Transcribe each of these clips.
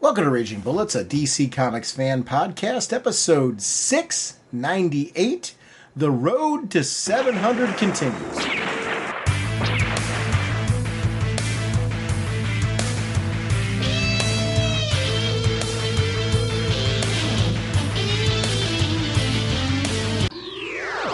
Welcome to Raging Bullets, a DC Comics fan podcast, episode 698. The Road to 700 continues.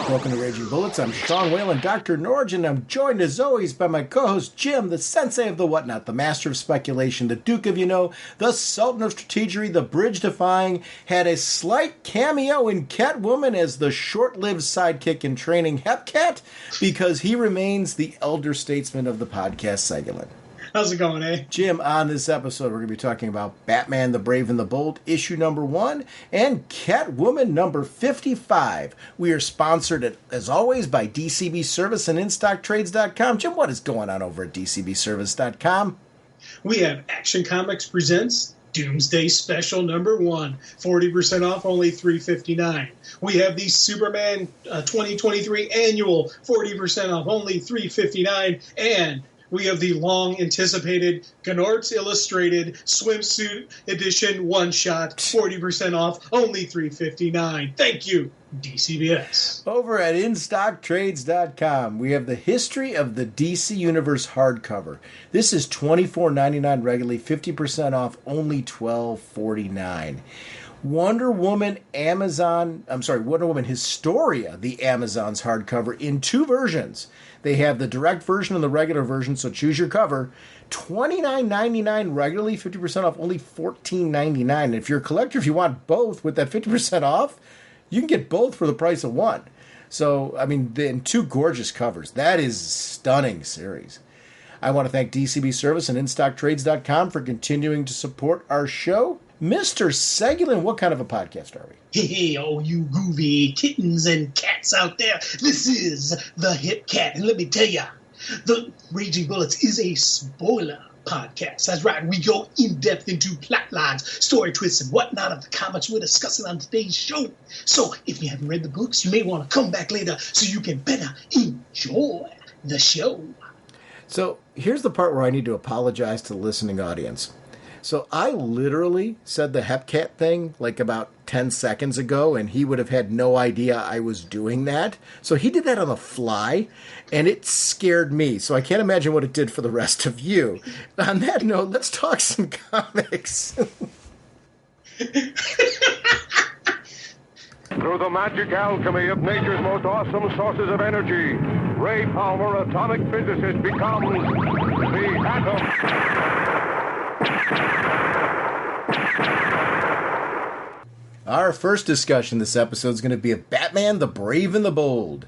Welcome to Raging Bullets. I'm Sean Whalen, drnorge, and I'm joined as always by my co-host Jim, the sensei of the whatnot, the master of speculation, the duke of the sultan of strategery, the bridge-defying, had a slight cameo in Catwoman as the short-lived sidekick in training Hepcat, because he remains the elder statesman of the podcast segment. How's it going, eh? Jim, on this episode, we're going to be talking about Batman the Brave and the Bold, issue number 1, and Catwoman number 55. We are sponsored, as always, by DCB Service and InStockTrades.com. Jim, what is going on over at DCBService.com? We have Action Comics presents Doomsday Special number 1, 40% off, only $3.59. We have the Superman 2023 Annual, 40% off, only $3.59, and we have the long-anticipated Gnort's Illustrated Swimsuit Edition one-shot, 40% off, only $3.59. Thank you, DCBS. Over at InStockTrades.com, we have the History of the DC Universe hardcover. This is $24.99 regularly, 50% off, only $12.49. Wonder Woman Historia, the Amazon's hardcover, in two versions. They have the direct version and the regular version, so choose your cover. $29.99 regularly, 50% off, only $14.99. And if you're a collector, if you want both with that 50% off, you can get both for the price of one. So, I mean, in two gorgeous covers. That is a stunning series. I want to thank DCB Service and InStockTrades.com for continuing to support our show. Mr. Segulin, what kind of a podcast are we? Hey, all you groovy kittens and cats out there. This is the Hip Cat, and let me tell ya, the Raging Bullets is a spoiler podcast. That's right, we go in-depth into plot lines, story twists, and whatnot of the comics we're discussing on today's show. So, if you haven't read the books, you may want to come back later so you can better enjoy the show. So, here's the part where I need to apologize to the listening audience. So I literally said the Hepcat thing like about 10 seconds ago, and he would have had no idea I was doing that. So he did that on the fly, and it scared me. So I can't imagine what it did for the rest of you. On that note, let's talk some comics. Through the magic alchemy of nature's most awesome sources of energy, Ray Palmer, atomic physicist, becomes the Atom. Our first discussion this episode is going to be of Batman the Brave and the Bold.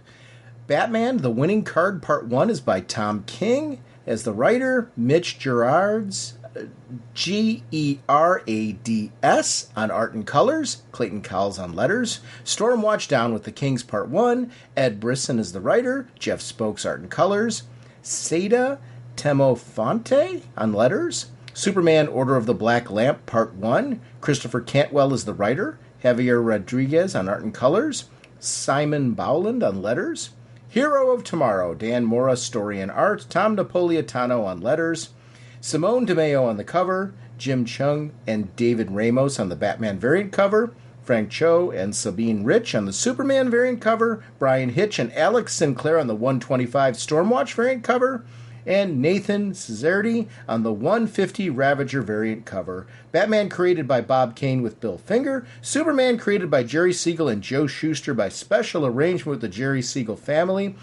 Batman, the Winning Card, Part 1 is by Tom King. As the writer, Mitch Gerads, Gerads on art and colors, Clayton Cowles on letters, Stormwatch Down with the Kings Part 1, Ed Brisson is the writer, Jeff Spokes art and colors, Seda Temofonte on letters, Superman Order of the Black Lamp Part 1, Christopher Cantwell is the writer, Javier Rodriguez on art and colors, Simon Bowland on letters, Hero of Tomorrow, Dan Mora story and art, Tom Napolitano on letters, Simone DeMeo on the cover, Jim Chung and David Ramos on the Batman variant cover, Frank Cho and Sabine Rich on the Superman variant cover, Brian Hitch and Alex Sinclair on the 125 Stormwatch variant cover, and Nathan Cesardi on the 150 Ravager variant cover. Batman created by Bob Kane with Bill Finger. Superman created by Jerry Siegel and Joe Shuster by special arrangement with the Jerry Siegel family.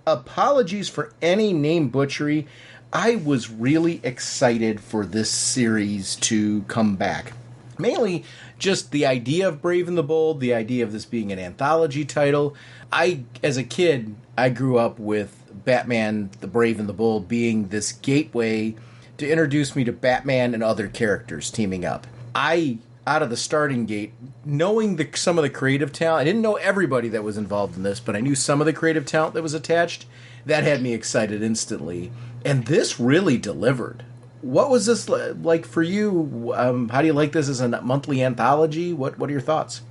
Apologies for any name butchery. I was really excited for this series to come back. Mainly just the idea of Brave and the Bold, the idea of this being an anthology title. As a kid, I grew up with Batman, the Brave and the Bold being this gateway to introduce me to Batman and other characters teaming up. Out of the starting gate, knowing some of the creative talent, I didn't know everybody that was involved in this, but I knew some of the creative talent that was attached. That had me excited instantly. And this really delivered. What was this like for you? How do you like this as a monthly anthology? What are your thoughts?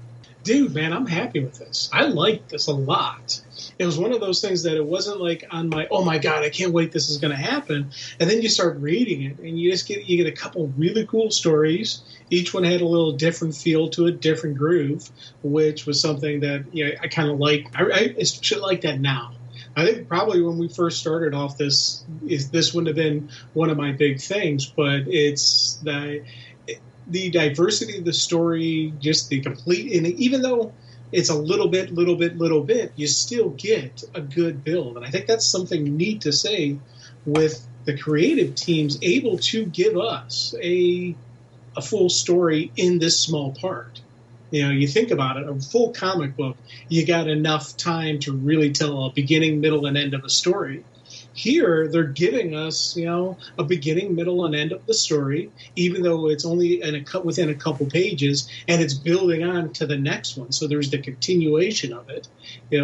dude, man, I'm happy with this. I like this a lot. It was one of those things that it wasn't like on my, oh my God, I can't wait, this is going to happen. And then you start reading it, and you get a couple really cool stories. Each one had a little different feel to it, different groove, which was something that I kind of like. I should like that now. I think probably when we first started off, this wouldn't have been one of my big things, but it's the diversity of the story, just the complete, and even though it's a little bit, you still get a good build. And I think that's something neat to say with the creative teams able to give us a full story in this small part. You think about it, a full comic book, you got enough time to really tell a beginning, middle, and end of a story. Here, they're giving us, a beginning, middle, and end of the story, even though it's only within a couple pages, and it's building on to the next one. So there's the continuation of it.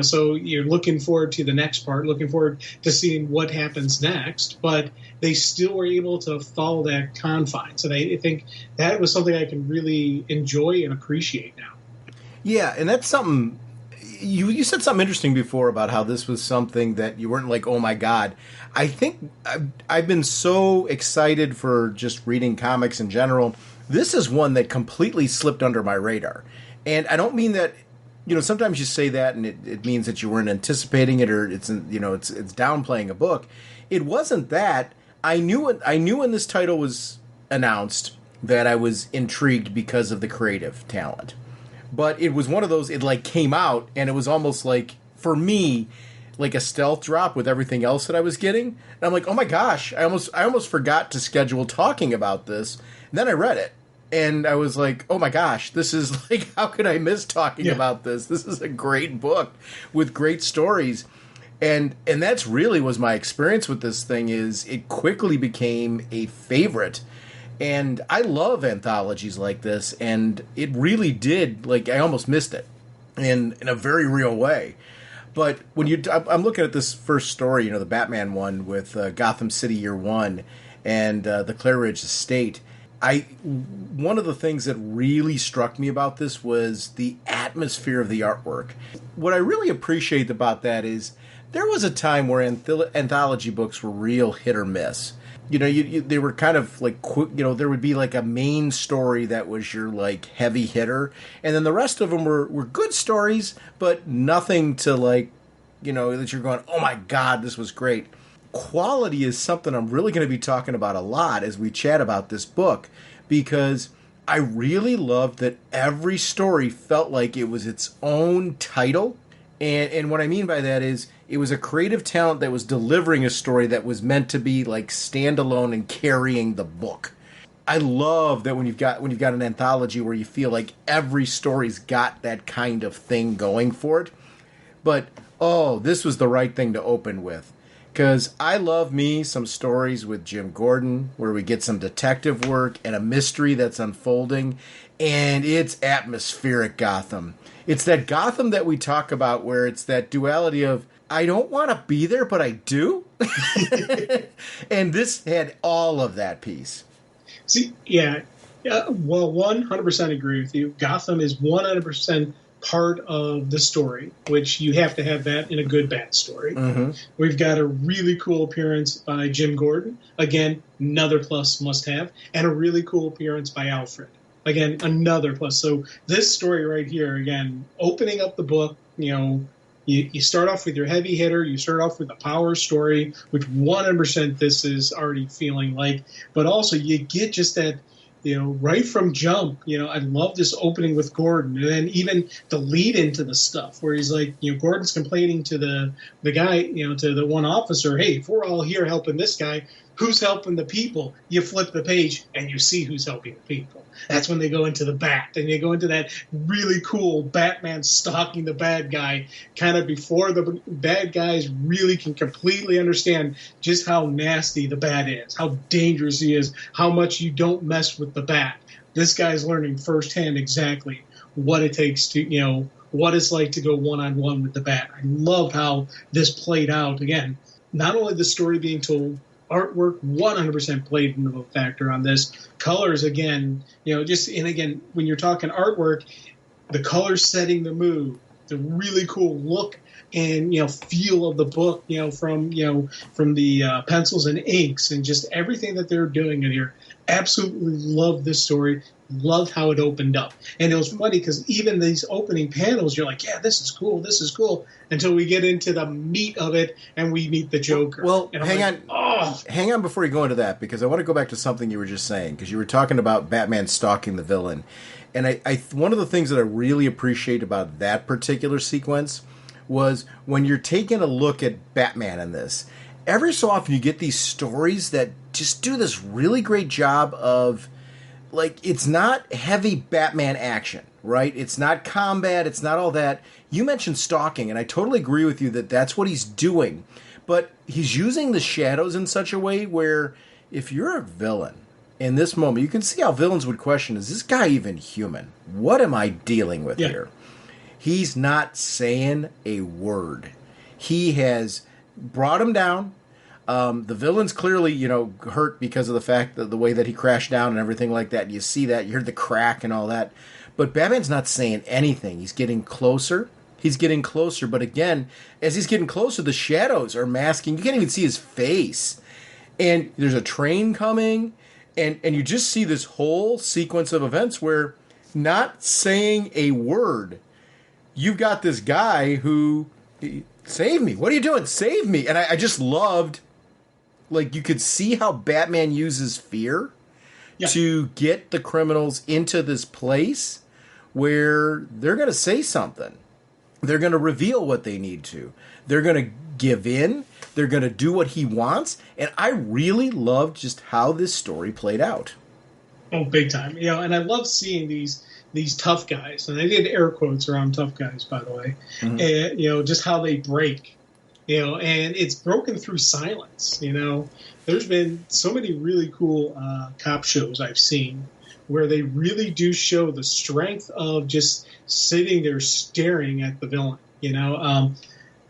So you're looking forward to the next part, looking forward to seeing what happens next, but they still were able to follow that confines. And I think that was something I can really enjoy and appreciate now. Yeah, and that's something... You said something interesting before about how this was something that you weren't like, oh my God. I think I've been so excited for just reading comics in general. This is one that completely slipped under my radar. And I don't mean that, sometimes you say that and it means that you weren't anticipating it, or it's downplaying a book. It wasn't that. I knew when this title was announced that I was intrigued because of the creative talent. But it was one of those, it came out, and it was almost like, for me, like a stealth drop with everything else that I was getting. And I'm like, oh my gosh, I almost forgot to schedule talking about this. And then I read it, and I was like, oh my gosh, this is like, how could I miss talking about this? This is a great book with great stories. And that's really was my experience with this thing, is it quickly became a favorite. And I love anthologies like this, and it really did, I almost missed it in a very real way. But when I'm looking at this first story, the Batman one with Gotham City Year One and the Claridge Estate, one of the things that really struck me about this was the atmosphere of the artwork. What I really appreciate about that is there was a time where anthology books were real hit or miss. They were kind of like, there would be like a main story that was your heavy hitter, and then the rest of them were good stories, but nothing to that you're going, oh my God, this was great. Quality is something I'm really going to be talking about a lot as we chat about this book, because I really loved that every story felt like it was its own title. And what I mean by that is it was a creative talent that was delivering a story that was meant to be standalone and carrying the book. I love that when you've got an anthology where you feel like every story's got that kind of thing going for it. But this was the right thing to open with, because I love me some stories with Jim Gordon where we get some detective work and a mystery that's unfolding, and it's atmospheric Gotham. It's that Gotham that we talk about where it's that duality of, I don't want to be there, but I do. And this had all of that piece. See, yeah. Well, 100% agree with you. Gotham is 100% part of the story, which you have to have that in a good Bat story. Mm-hmm. We've got a really cool appearance by Jim Gordon. Again, another plus must have. And a really cool appearance by Alfred. Again, another plus. So this story right here, again, opening up the book, you start off with your heavy hitter. You start off with a power story, which 100% this is already feeling like. But also you get just that, right from jump. I love this opening with Gordon. And then even the lead into the stuff where he's like, Gordon's complaining to the guy, to the one officer, hey, if we're all here helping this guy, who's helping the people? You flip the page and you see who's helping the people. That's when they go into the Bat. And they go into that really cool Batman stalking the bad guy kind of before the bad guys really can completely understand just how nasty the Bat is, how dangerous he is, how much you don't mess with the Bat. This guy's learning firsthand exactly what it takes to, what it's like to go one-on-one with the Bat. I love how this played out. Again, not only the story being told, artwork 100% played into a factor on this. Colors, again, and again, when you're talking artwork, the color setting, the mood, the really cool look and feel of the book, from the pencils and inks and just everything that they're doing in here. Absolutely love this story. Loved how it opened up. And it was funny because even these opening panels, you're like, yeah, this is cool, until we get into the meat of it and we meet the Joker. Well, hang on before you go into that, because I want to go back to something you were just saying, because you were talking about Batman stalking the villain. And I one of the things that I really appreciate about that particular sequence was when you're taking a look at Batman in this, every so often you get these stories that just do this really great job of, like, it's not heavy Batman action, right? It's not combat. It's not all that. You mentioned stalking, and I totally agree with you that that's what he's doing. But he's using the shadows in such a way where if you're a villain in this moment, you can see how villains would question, is this guy even human? What am I dealing with here? He's not saying a word. He has brought him down. The villain's clearly, hurt because of the fact that the way that he crashed down and everything like that. You see that, you heard the crack and all that. But Batman's not saying anything. He's getting closer. But again, as he's getting closer, the shadows are masking. You can't even see his face. And there's a train coming, and you just see this whole sequence of events where, not saying a word, you've got this guy who, save me. What are you doing? Save me. And I just loved, like, you could see how Batman uses fear to get the criminals into this place where they're going to say something. They're going to reveal what they need to. They're going to give in. They're going to do what he wants. And I really loved just how this story played out. Oh, big time. And I love seeing these tough guys. And I did air quotes around tough guys, by the way. Mm-hmm. And, just how they break. And it's broken through silence. There's been so many really cool cop shows I've seen where they really do show the strength of just sitting there staring at the villain.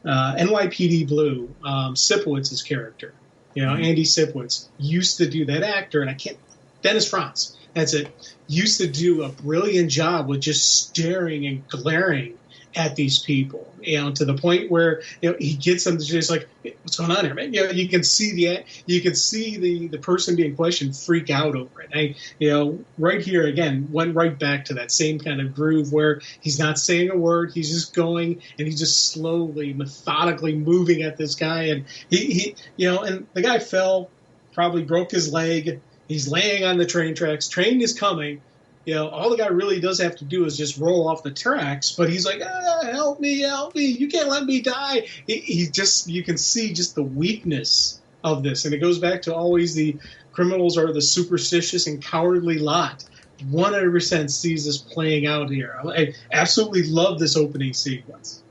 NYPD Blue, Sipowitz's character, Andy Sipowicz used to do that actor, and Dennis Franz, that's it, used to do a brilliant job with just staring and glaring at these people, to the point where he gets them to just like, what's going on here, man? You can see the person being questioned freak out over it. Right here again went right back to that same kind of groove where he's not saying a word, he's just going and he's just slowly, methodically moving at this guy, and he and the guy fell, probably broke his leg. He's laying on the train tracks. Train is coming. All the guy really does have to do is just roll off the tracks, but he's like, help me, you can't let me die. You can see just the weakness of this. And it goes back to always the criminals are the superstitious and cowardly lot. 100% sees this playing out here. I absolutely love this opening sequence.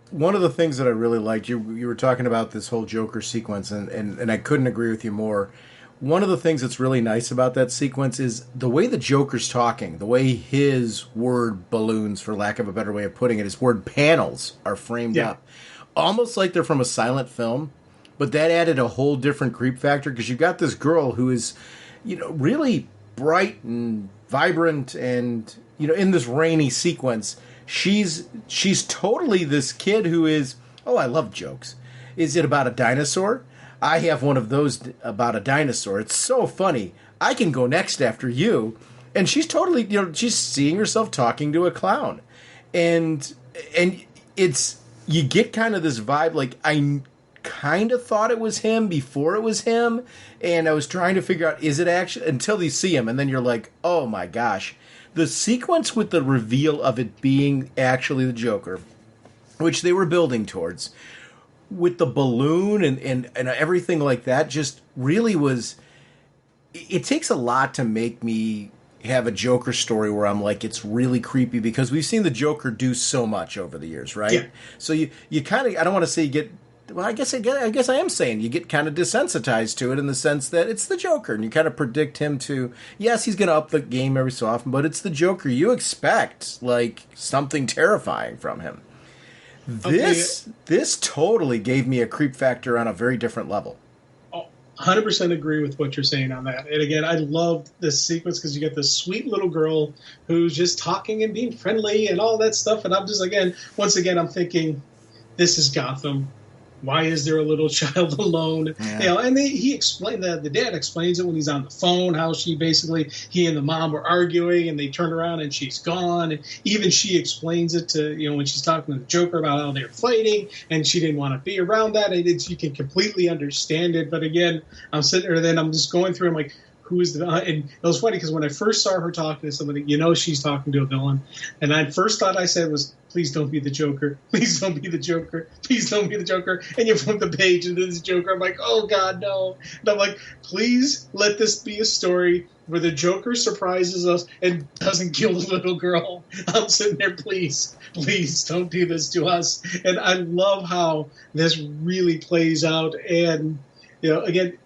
One of the things that I really liked, you were talking about this whole Joker sequence, and I couldn't agree with you more. One of the things that's really nice about that sequence is the way the Joker's talking, the way his word balloons, for lack of a better way of putting it, his word panels are framed up. Almost like they're from a silent film, but that added a whole different creep factor because you've got this girl who is, really bright and vibrant and, in this rainy sequence, she's totally this kid who is, I love jokes. Is it about a dinosaur? I have one of those about a dinosaur. It's so funny. I can go next after you. And she's totally, she's seeing herself talking to a clown. And it's, you get kind of this vibe, like I kind of thought it was him before it was him. And I was trying to figure out, is it actually, until you see him. And then you're like, oh my gosh. The sequence with the reveal of it being actually the Joker, which they were building towards, with the balloon and everything like that, just really was, it takes a lot to make me have a Joker story where I'm like, it's really creepy, because we've seen the Joker do so much over the years, right? Yeah. So you kind of, I don't want to say you get, well, I guess I am saying you get kind of desensitized to it in the sense that it's the Joker, and you kind of predict him to, yes, he's going to up the game every so often, but it's the Joker. You expect like something terrifying from him. This totally gave me a creep factor on a very different level. 100% agree with what you're saying on that. And again, I love this sequence because you get this sweet little girl who's just talking and being friendly and all that stuff. And I'm just, once again, I'm thinking, this is Gotham. Why is there a little child alone? Yeah. And he explained that the dad explains it when he's on the phone, how he and the mom were arguing and they turn around and she's gone. And even she explains it to, when she's talking to the Joker about how they're fighting and she didn't want to be around that. And you can completely understand it. But again, I'm sitting there, then I'm just going through, I'm like, who is the and it was funny because when I first saw her talking to somebody, she's talking to a villain. And I first thought I said was, please don't be the Joker. Please don't be the Joker. Please don't be the Joker. And you flip the page into this Joker. I'm like, oh, God, no. And I'm like, please let this be a story where the Joker surprises us and doesn't kill the little girl. I'm sitting there, please don't do this to us. And I love how this really plays out. And, again,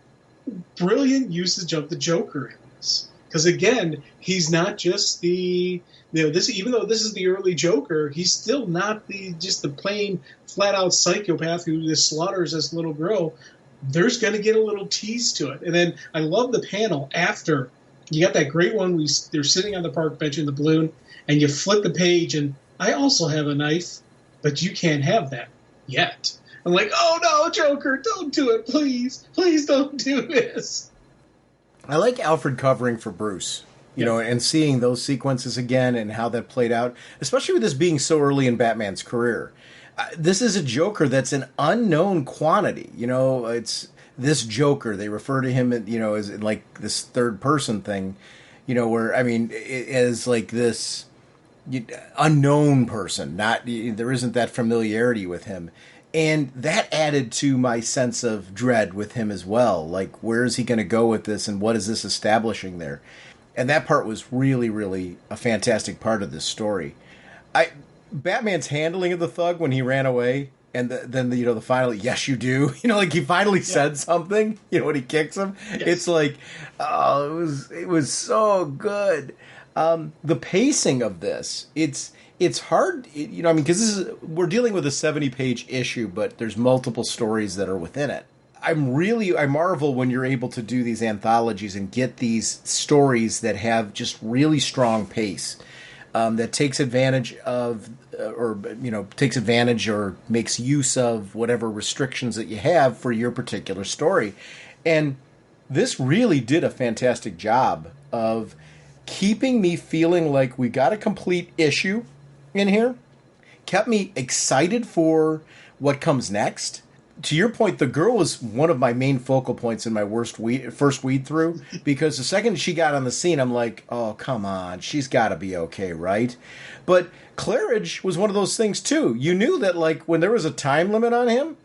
brilliant usage of the Joker in this. Because, again, he's not just the... even though this is the early Joker, he's still not just the plain, flat-out psychopath who just slaughters this little girl. There's going to get a little tease to it. And then I love the panel after. You got that great one. They're sitting on the park bench in the balloon, and you flip the page, and I also have a knife, but you can't have that yet. I'm like, oh, no, Joker, don't do it, please. Please don't do this. I like Alfred covering for Bruce. And seeing those sequences again and how that played out, especially with this being so early in Batman's career. This is a Joker that's an unknown quantity. It's this Joker. They refer to him, as like this third person thing, where, as like this unknown person. There isn't that familiarity with him. And that added to my sense of dread with him as well. Like, where is he going to go with this and what is this establishing there? And that part was really, really a fantastic part of this story. Batman's handling of the thug when he ran away, and then the final, yes, you do. Like he finally said something. when he kicks him, yes. It's like, oh, it was so good. The pacing of this, it's hard, because we're dealing with a 70-page issue, but there's multiple stories that are within it. I marvel when you're able to do these anthologies and get these stories that have just really strong pace, that takes advantage of, or makes use of whatever restrictions that you have for your particular story. And this really did a fantastic job of keeping me feeling like we got a complete issue in here, kept me excited for what comes next. To your point, the girl was one of my main focal points in my first read through, because the second she got on the scene, I'm like, oh, come on, she's got to be okay, right? But Claridge was one of those things, too. You knew that, like, when there was a time limit on him,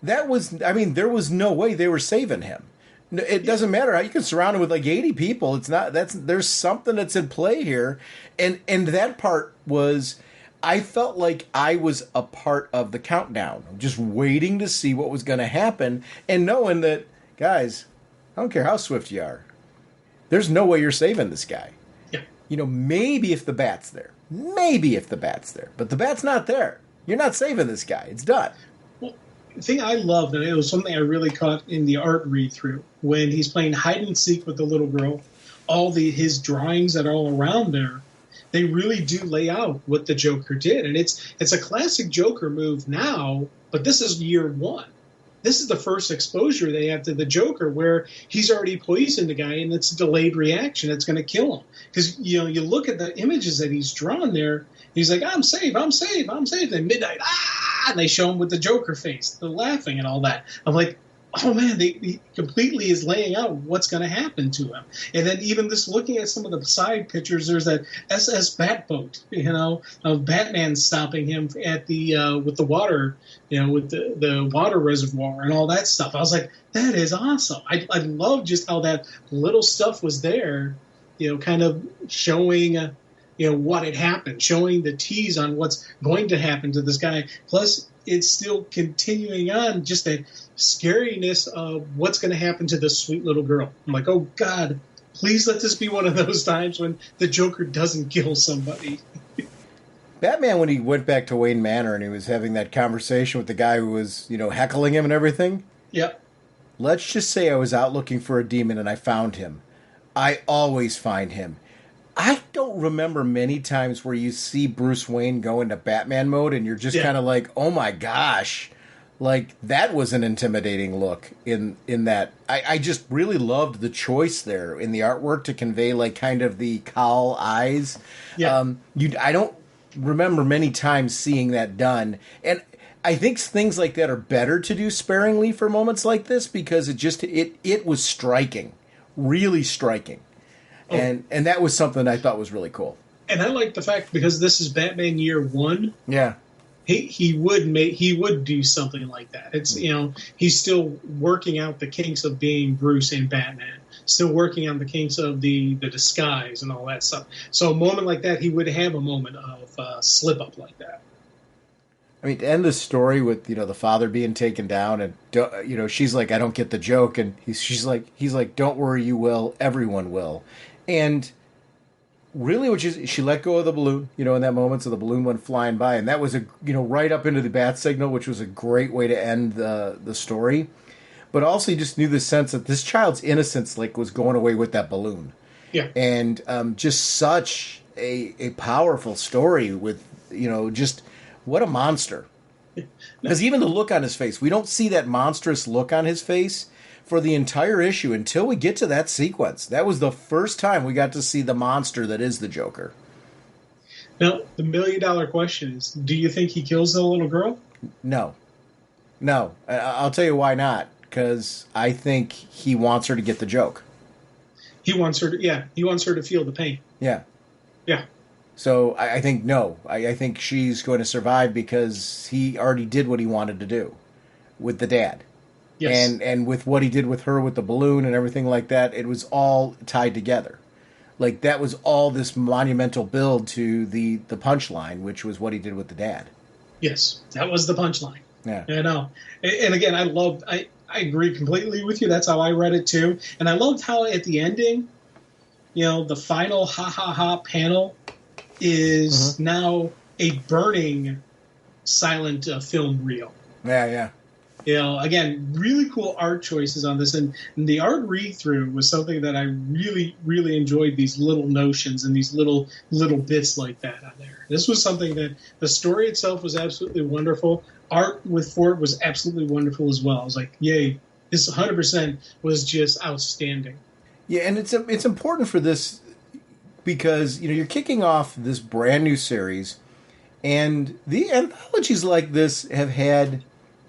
there was no way they were saving him. It doesn't matter how you can surround him with, like, 80 people. There's something that's in play here. And that part was... I felt like I was a part of the countdown, just waiting to see what was going to happen and knowing that, guys, I don't care how swift you are, there's no way you're saving this guy. Yeah. Maybe if the bat's there. But the bat's not there. You're not saving this guy. It's done. Well, the thing I loved, and it was something I really caught in the art read-through, when he's playing hide-and-seek with the little girl, his drawings that are all around there, they really do lay out what the Joker did. And it's a classic Joker move now, but this is year one. This is the first exposure they have to the Joker where he's already poisoned the guy and it's a delayed reaction. It's going to kill him. Because, you look at the images that he's drawn there. He's like, I'm safe. Then midnight, and they show him with the Joker face, the laughing and all that. I'm like, oh man, he completely is laying out what's going to happen to him. And then even just looking at some of the side pictures, there's that SS Batboat, of Batman stopping him at the with the water, with the water reservoir and all that stuff. I was like, that is awesome. I love just how that little stuff was there, kind of showing, what had happened, showing the tease on what's going to happen to this guy. Plus, it's still continuing on just that scariness of what's going to happen to this sweet little girl. I'm like, oh, God, please let this be one of those times when the Joker doesn't kill somebody. Batman, when he went back to Wayne Manor and he was having that conversation with the guy who was, heckling him and everything. Yep. let's just say I was out looking for a demon and I found him. I always find him. I don't remember many times where you see Bruce Wayne go into Batman mode and you're just kind of like, oh my gosh. Like, that was an intimidating look in that. I just really loved the choice there in the artwork to convey, like, kind of the cowl eyes. Yeah. I don't remember many times seeing that done. And I think things like that are better to do sparingly for moments like this because it was striking. Really striking. Oh. And that was something I thought was really cool. And I like the fact, because this is Batman Year One. Yeah. He would do something like that. It's, he's still working out the kinks of being Bruce and Batman, still working on the kinks of the disguise and all that stuff. So a moment like that, he would have a moment of slip up like that. I mean, to end the story with, the father being taken down and, she's like, I don't get the joke. And he's like, don't worry, you will. Everyone will. And really, she let go of the balloon, in that moment, so the balloon went flying by, and that was right up into the bat signal, which was a great way to end the story. But also, you just knew the sense that this child's innocence, was going away with that balloon. Yeah, and just such a powerful story with just what a monster. Because even the look on his face, we don't see that monstrous look on his face for the entire issue until we get to that sequence. That was the first time we got to see the monster that is the Joker. Now, the $1 million question is, do you think he kills the little girl? No. I'll tell you why not. Because I think he wants her to get the joke. He wants her to feel the pain. Yeah. Yeah. So I think no. I think she's going to survive because he already did what he wanted to do with the dad. Yes. And with what he did with her with the balloon and everything like that, it was all tied together. Like, that was all this monumental build to the punchline, which was what he did with the dad. Yes, that was the punchline. Yeah. I know. And again, I agree completely with you. That's how I read it too. And I loved how at the ending, the final ha panel is now a burning silent film reel. Yeah. Again, really cool art choices on this. And the art read-through was something that I really, really enjoyed, these little notions and these little bits like that on there. This was something that the story itself was absolutely wonderful. Art for it was absolutely wonderful as well. I was like, yay, this 100% was just outstanding. Yeah, and it's important for this because, you're kicking off this brand new series, and the anthologies like this have had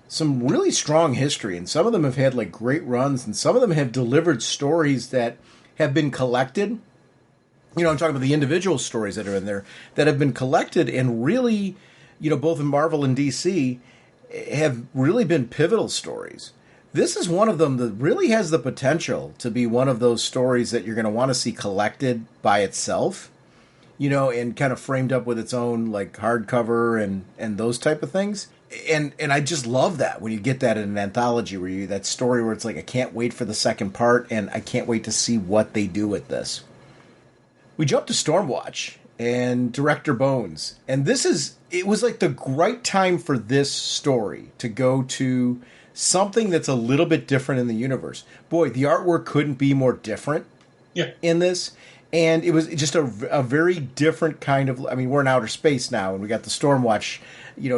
some really strong history, and some of them have had great runs, and some of them have delivered stories that have been collected. I'm talking about the individual stories that are in there that have been collected and really, both in Marvel and DC, have really been pivotal stories. This is one of them that really has the potential to be one of those stories that you're going to want to see collected by itself, and kind of framed up with its own hardcover and those type of things. And I just love that when you get that in an anthology where that story where it's I can't wait for the second part and I can't wait to see what they do with this. We jump to Stormwatch and Director Bones. And it was the right time for this story to go to something that's a little bit different in the universe. Boy, the artwork couldn't be more different in this. And it was just a very different kind of... I mean, we're in outer space now, and we got the Stormwatch,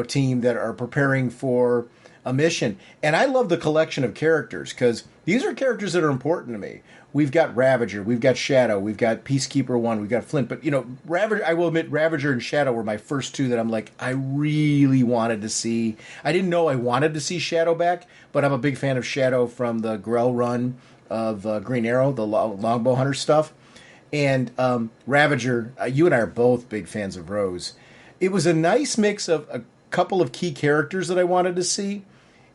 team that are preparing for a mission. And I love the collection of characters, because these are characters that are important to me. We've got Ravager, we've got Shadow, we've got Peacekeeper 1, we've got Flint. But, Ravager, I will admit, Ravager and Shadow were my first two that I'm I really wanted to see. I didn't know I wanted to see Shadow back, but I'm a big fan of Shadow from the Grell run of Green Arrow, the Longbow Hunter stuff. And Ravager, you and I are both big fans of Rose. It was a nice mix of a couple of key characters that I wanted to see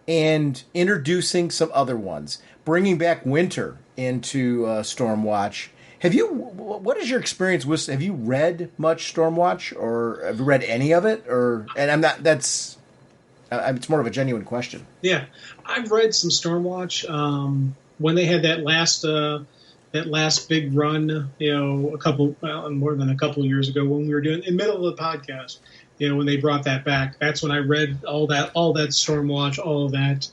and introducing some other ones. Bringing back Winter into Stormwatch. What is your experience with, have you read much Stormwatch, or have you read any of it? It's more of a genuine question. Yeah, I've read some Stormwatch. When they had that last big run, more than a couple years ago, when we were doing in the middle of the podcast, when they brought that back, that's when I read all that Stormwatch, all of that.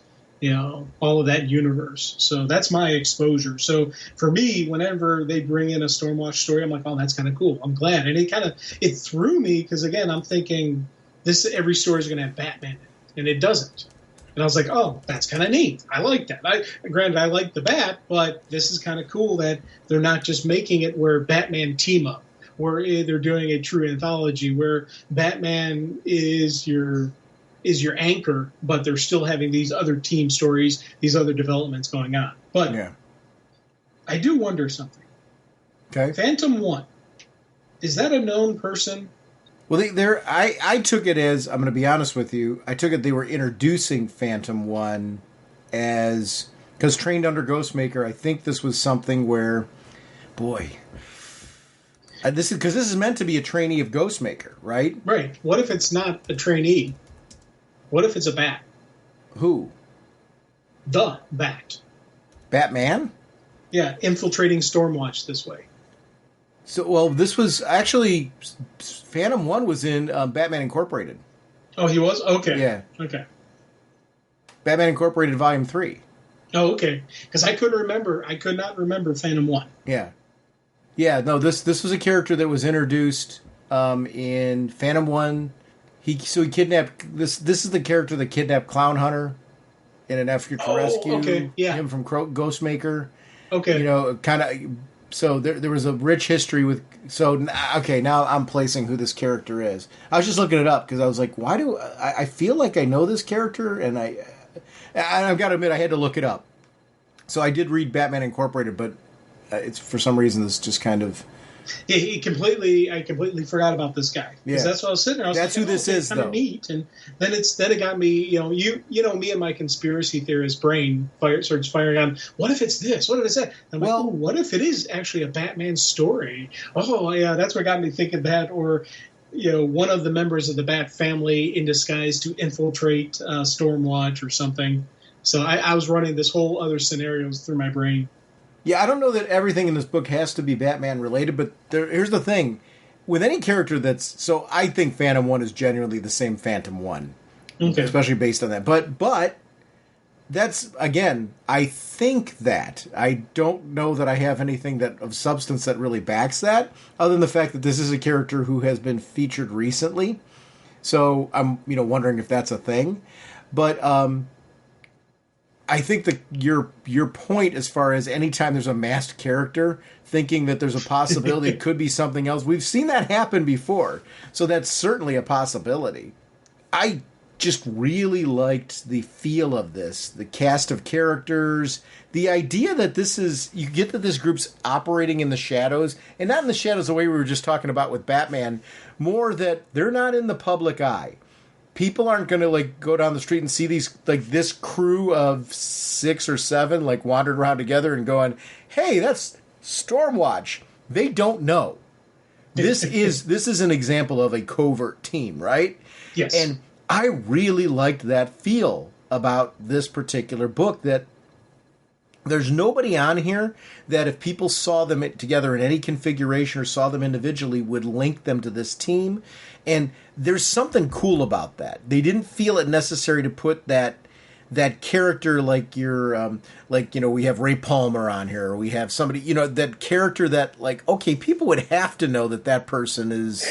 all of that universe. So that's my exposure. So for me, whenever they bring in a Stormwatch story, I'm like, oh, that's kind of cool. I'm glad. And it threw me because, again, I'm thinking every story is going to have Batman in it, and it doesn't. And I was like, oh, that's kind of neat. I like that. Granted, I like the Bat, but this is kind of cool that they're not just making it where Batman team up, where they're doing a true anthology where Batman is your anchor, but they're still having these other team stories, these other developments going on. But yeah. I do wonder something. Okay. Phantom One, is that a known person? Well, I took it as, I'm going to be honest with you, I took it they were introducing Phantom One as, because trained under Ghostmaker, I think this was something where, boy, this is meant to be a trainee of Ghostmaker, right? Right. What if it's not a trainee? What if it's a Bat? Who? The Bat. Batman? Yeah, infiltrating Stormwatch this way. So, well, this was actually Phantom One was in Batman Incorporated. Oh, he was? Okay. Yeah. Okay. Batman Incorporated Volume 3. Oh, okay. Because I could not remember Phantom One. Yeah. Yeah, no, this was a character that was introduced in Phantom One. He kidnapped this is the character that kidnapped Clown Hunter in an effort to rescue him from Ghostmaker. Okay. Kind of. So there was a rich history with. So okay, now I'm placing who this character is. I was just looking it up because I was like, why do I feel like I know this character? And I've got to admit I had to look it up. So I did read Batman Incorporated, but it's for some reason this just kind of. Yeah, I completely forgot about this guy. Because that's what I was sitting there. That's who this is, kind of neat. And then it got me. Me and my conspiracy theorist brain starts firing on. What if it's this? What if it's that? I'm like, what if it is actually a Batman story? Oh yeah, that's what got me thinking that. Or one of the members of the Bat family in disguise to infiltrate Stormwatch or something. So I was running this whole other scenarios through my brain. Yeah, I don't know that everything in this book has to be Batman related, but here's the thing. With any character so I think Phantom One is genuinely the same Phantom One. Okay. Especially based on that. But that's, again, I think that. I don't know that I have anything of substance that really backs that, other than the fact that this is a character who has been featured recently. So I'm, wondering if that's a thing. But, I think that your point as far as anytime there's a masked character, thinking that there's a possibility it could be something else, we've seen that happen before. So that's certainly a possibility. I just really liked the feel of this, the cast of characters, the idea that you get that this group's operating in the shadows, and not in the shadows the way we were just talking about with Batman, more that they're not in the public eye. People aren't going to go down the street and see these this crew of 6 or 7 wandering around together and going, "Hey, that's Stormwatch." They don't know. This is an example of a covert team, right? Yes. And I really liked that feel about this particular book, that there's nobody on here that if people saw them together in any configuration or saw them individually would link them to this team. And there's something cool about that. They didn't feel it necessary to put that character we have Ray Palmer on here, or we have somebody, that character that okay, people would have to know that person is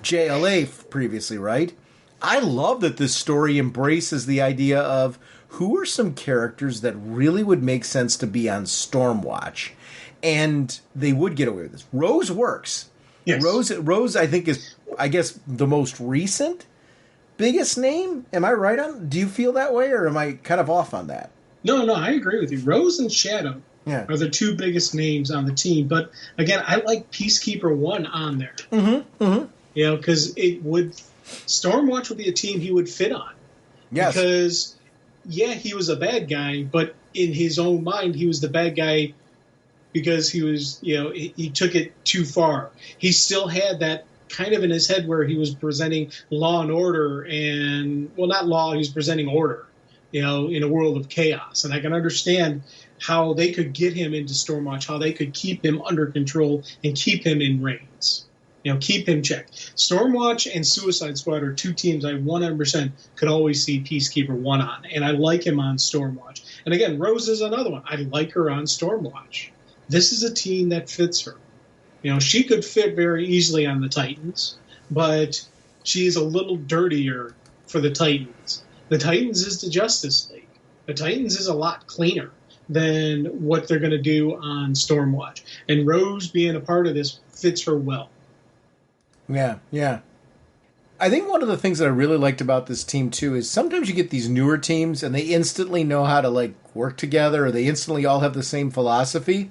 JLA previously, right? I love that this story embraces the idea of who are some characters that really would make sense to be on Stormwatch, and they would get away with this. Rose works. Yes. Rose, I think, is, I guess, the most recent biggest name. Am I right on? Do you feel that way, or am I kind of off on that? No, I agree with you. Rose and Shadow are the two biggest names on the team. But again, I like Peacekeeper 1 on there. Mm-hmm. Mm-hmm. Because Stormwatch would be a team he would fit on. Yes. Because he was a bad guy, but in his own mind, he was the bad guy because he was, he took it too far. He still had that kind of in his head where he was presenting law and order, and, well, not law, he was presenting order, in a world of chaos. And I can understand how they could get him into Stormwatch, how they could keep him under control and keep him in reins. Keep him checked. Stormwatch and Suicide Squad are two teams I 100% could always see Peacekeeper 1 on, and I like him on Stormwatch. And again, Rose is another one. I like her on Stormwatch. This is a team that fits her. She could fit very easily on the Titans, but she's a little dirtier for the Titans. The Titans is the Justice League. The Titans is a lot cleaner than what they're going to do on Stormwatch. And Rose being a part of this fits her well. Yeah. I think one of the things that I really liked about this team, too, is sometimes you get these newer teams and they instantly know how to, work together, or they instantly all have the same philosophy.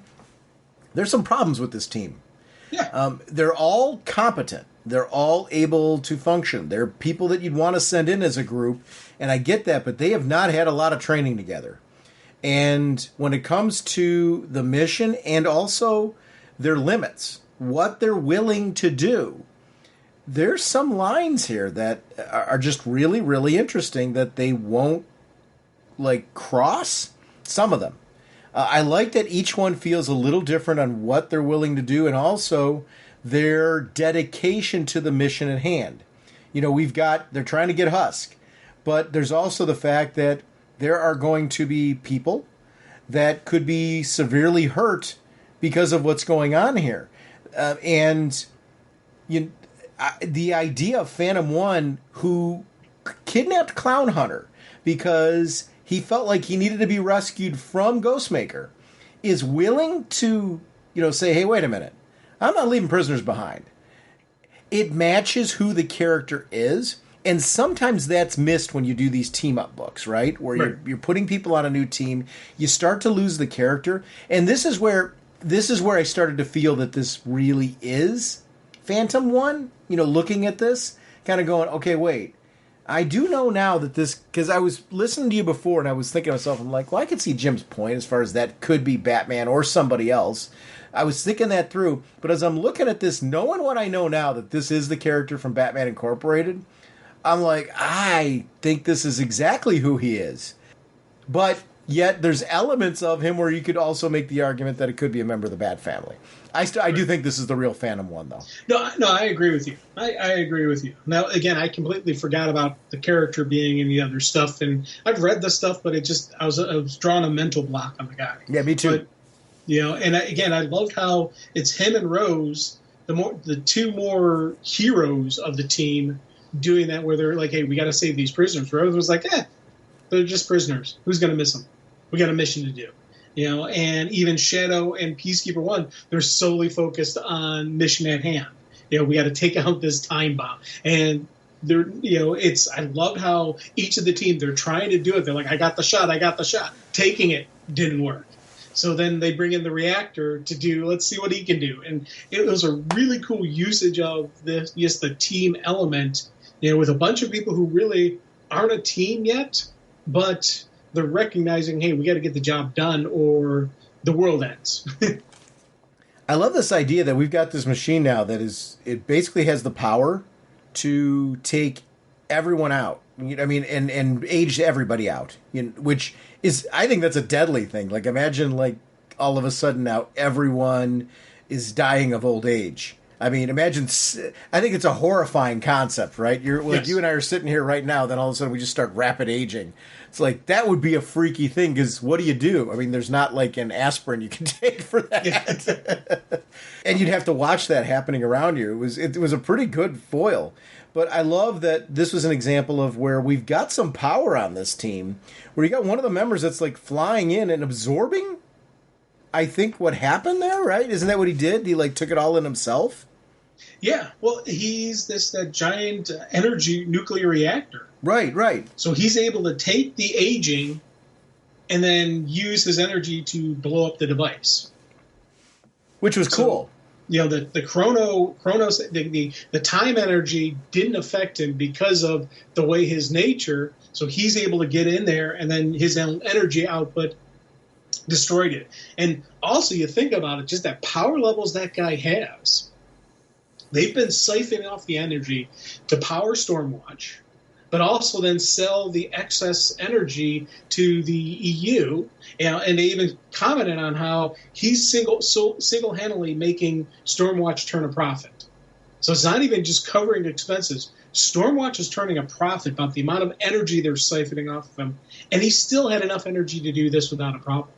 There's some problems with this team. Yeah. They're all competent. They're all able to function. They're people that you'd want to send in as a group, and I get that, but they have not had a lot of training together. And when it comes to the mission and also their limits, what they're willing to do, there's some lines here that are just really, really interesting that they won't, cross. Some of them. I like that each one feels a little different on what they're willing to do, and also their dedication to the mission at hand. They're trying to get Husk, but there's also the fact that there are going to be people that could be severely hurt because of what's going on here. The idea of Phantom One, who kidnapped Clown Hunter because he felt like he needed to be rescued from Ghostmaker, is willing to, say, hey, wait a minute. I'm not leaving prisoners behind. It matches who the character is, and sometimes that's missed when you do these team-up books, right? Where you're putting people on a new team, you start to lose the character, and this is where I started to feel that this really is Phantom One. Looking at this, kind of going, okay, wait. I do know now that this, because I was listening to you before and I was thinking to myself, I'm like, well, I could see Jim's point as far as that could be Batman or somebody else. I was thinking that through, but as I'm looking at this, knowing what I know now that this is the character from Batman Incorporated, I'm like, I think this is exactly who he is. But yet there's elements of him where you could also make the argument that it could be a member of the Bat family. I do think this is the real Phantom One, though. No, I agree with you. I agree with you. Now, again, I completely forgot about the character being in the other stuff, and I've read the stuff, but I was drawing a mental block on the guy. Yeah, me too. But, I loved how it's him and Rose, the two more heroes of the team, doing that where they're like, hey, we got to save these prisoners. Rose was like, they're just prisoners. Who's going to miss them? We got a mission to do. And even Shadow and Peacekeeper 1, they're solely focused on mission at hand. We got to take out this time bomb. And they're, I love how each of the team, they're trying to do it. They're like, I got the shot. Taking it didn't work. So then they bring in the reactor to do, let's see what he can do. And it was a really cool usage of this, just the team element, with a bunch of people who really aren't a team yet, but they're recognizing, hey, we got to get the job done or the world ends. I love this idea that we've got this machine now that it basically has the power to take everyone out. And age everybody out, which is, I think that's a deadly thing. Imagine all of a sudden now everyone is dying of old age. Imagine, I think it's a horrifying concept, right? Yes. You and I are sitting here right now, then all of a sudden we just start rapid aging. It's that would be a freaky thing, because what do? There's not an aspirin you can take for that. Yeah. And you'd have to watch that happening around you. It was a pretty good foil. But I love that this was an example of where we've got some power on this team, where you got one of the members that's flying in and absorbing, I think, what happened there, right? Isn't that what he did? He took it all in himself? Yeah, well, he's that giant energy nuclear reactor. Right. So he's able to take the aging and then use his energy to blow up the device. Which was cool. The Chronos, the time energy didn't affect him because of the way his nature, so he's able to get in there, and then his energy output destroyed it. And also, you think about it, just that power levels that guy has. They've been siphoning off the energy to power Stormwatch, but also then sell the excess energy to the EU. And they even commented on how he's single-handedly making Stormwatch turn a profit. So it's not even just covering expenses. Stormwatch is turning a profit about the amount of energy they're siphoning off of him, and he still had enough energy to do this without a problem.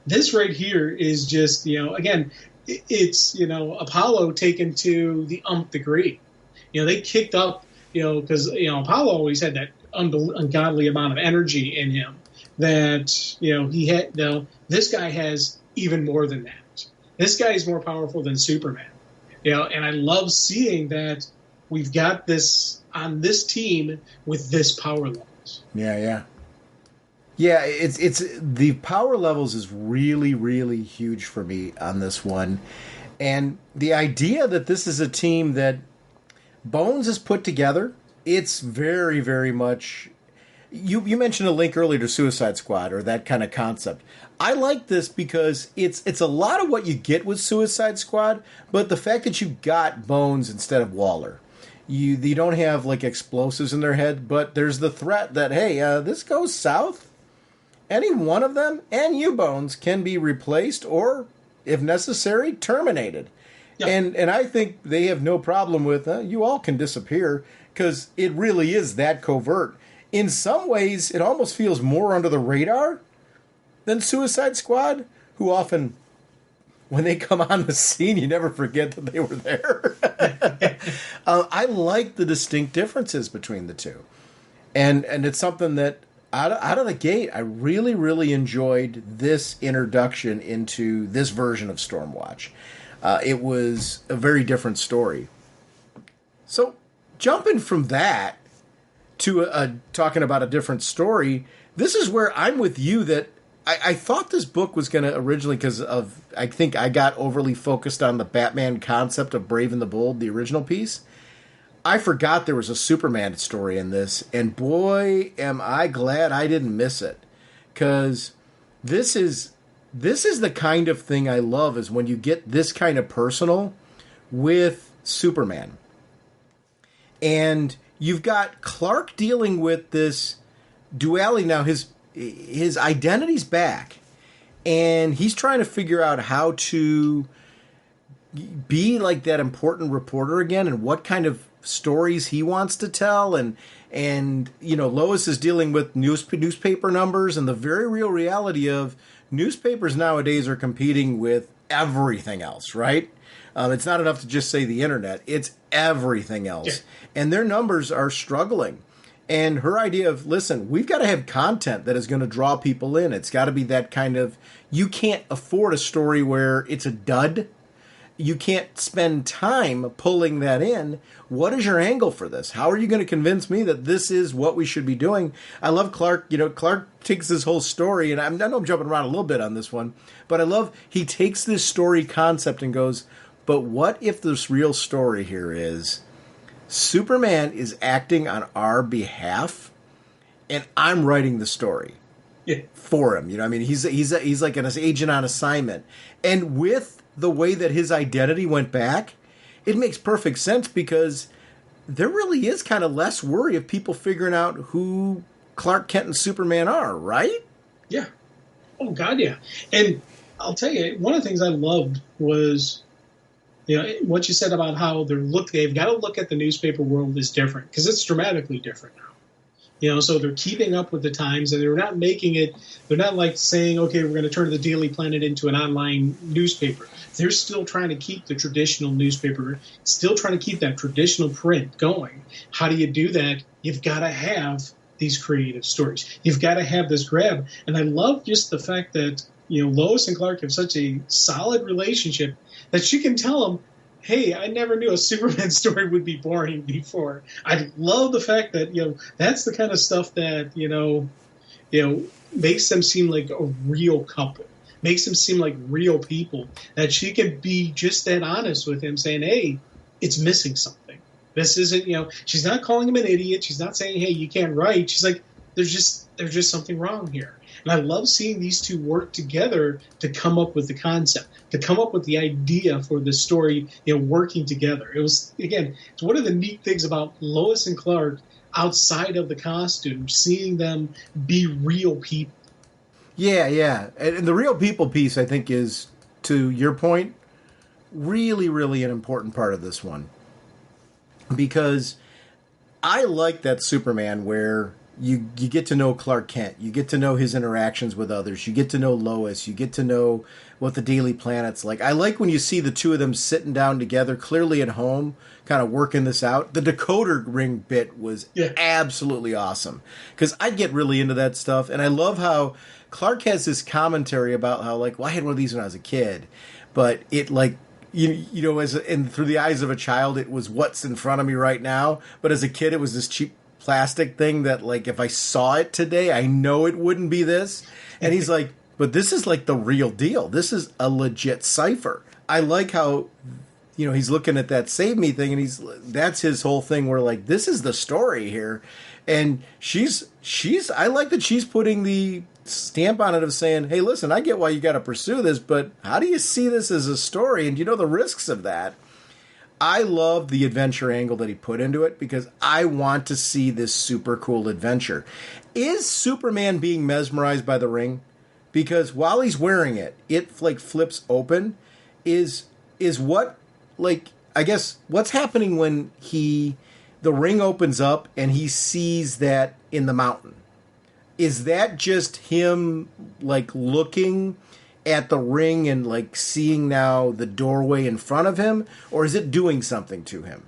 This right here is just, again, it's, Apollo taken to the nth degree. They kicked up, because, Apollo always had that ungodly amount of energy in him that, he had, this guy has even more than that. This guy is more powerful than Superman. And I love seeing that we've got this on this team with this power levels. Yeah. It's the power levels is really, really huge for me on this one. And the idea that this is a team that Bones has put together, it's very, very much... You mentioned a link earlier to Suicide Squad, or that kind of concept. I like this because it's a lot of what you get with Suicide Squad, but the fact that you got Bones instead of Waller. You don't have like explosives in their head, but there's the threat that, hey, this goes south. Any one of them and you, Bones, can be replaced or, if necessary, terminated. Yeah. And I think they have no problem with, you all can disappear, because it really is that covert. In some ways, it almost feels more under the radar than Suicide Squad, who often, when they come on the scene, you never forget that they were there. I like the distinct differences between the two. And it's something that, out of the gate, I really, really enjoyed this introduction into this version of Stormwatch. It was a very different story. So, jumping from that to talking about a different story, this is where I'm with you that I thought this book was going to originally, because of, I think I got overly focused on the Batman concept of Brave and the Bold, the original piece. I forgot there was a Superman story in this, and boy, am I glad I didn't miss it. Because this is the kind of thing I love, is when you get this kind of personal with Superman. And you've got Clark dealing with this duality now. His identity's back, and he's trying to figure out how to be like that important reporter again, and what kind of stories he wants to tell. And Lois is dealing with newspaper numbers and the very real reality of newspapers nowadays are competing with everything else, right? It's not enough to just say the internet. It's everything else. Yeah. And their numbers are struggling. And her idea of, listen, we've got to have content that is going to draw people in. It's got to be that kind of, you can't afford a story where it's a dud. You can't spend time pulling that in. What is your angle for this? How are you going to convince me that this is what we should be doing? I love Clark. Clark takes this whole story, and I know I'm jumping around a little bit on this one, but I love he takes this story concept and goes, but what if this real story here is Superman is acting on our behalf, and I'm writing the story for him? He's like an agent on assignment, and with the way that his identity went back, it makes perfect sense, because there really is kind of less worry of people figuring out who Clark Kent and Superman are, right? Yeah. Oh, God, yeah. And I'll tell you, one of the things I loved was, what you said about how they've got to look at the newspaper world is different, because it's dramatically different now. So they're keeping up with the times, and they're not making it, they're not like saying, okay, we're going to turn the Daily Planet into an online newspaper. They're still trying to keep the traditional newspaper, still trying to keep that traditional print going. How do you do that? You've got to have these creative stories. You've got to have this grab. And I love just the fact that, Lois and Clark have such a solid relationship that she can tell him, hey, I never knew a Superman story would be boring before. I love the fact that, that's the kind of stuff that, makes them seem like a real couple, makes them seem like real people, that she can be just that honest with him, saying, hey, it's missing something. This isn't, she's not calling him an idiot. She's not saying, hey, you can't write. She's like, there's just something wrong here. And I love seeing these two work together to come up with the concept, to come up with the idea for the story, working together. It was, again, it's one of the neat things about Lois and Clark outside of the costume, seeing them be real people. Yeah. And the real people piece, I think, is, to your point, really, really an important part of this one. because I like that Superman where you get to know Clark Kent, you get to know his interactions with others, you get to know Lois, you get to know what the Daily Planet's like. I like when you see the two of them sitting down together, clearly at home, kind of working this out. The decoder ring bit was absolutely awesome because I get really into that stuff, and I love how Clark has this commentary about how, like, well, I had one of these when I was a kid, but it, like, you know, and through the eyes of a child, it was what's in front of me right now, but as a kid, it was this cheap plastic thing that, like, if I saw it today, I know it wouldn't be this. And he's like, but this is like the real deal. This is a legit cipher. I like how, you know, he's looking at that Save Me thing, and that's his whole thing where, like, this is the story here. And I like that she's putting the stamp on it of saying, hey, listen, I get why you got to pursue this, but how do you see this as a story? And you know the risks of that. I love the adventure angle that he put into it because I want to see this super cool adventure. Is Superman being mesmerized by the ring? Because while he's wearing it, it, like, flips open. Is what, like, I guess what's happening when the ring opens up and he sees that in the mountain? Is that just him, like, looking at the ring and, like, seeing now the doorway in front of him? Or is it doing something to him?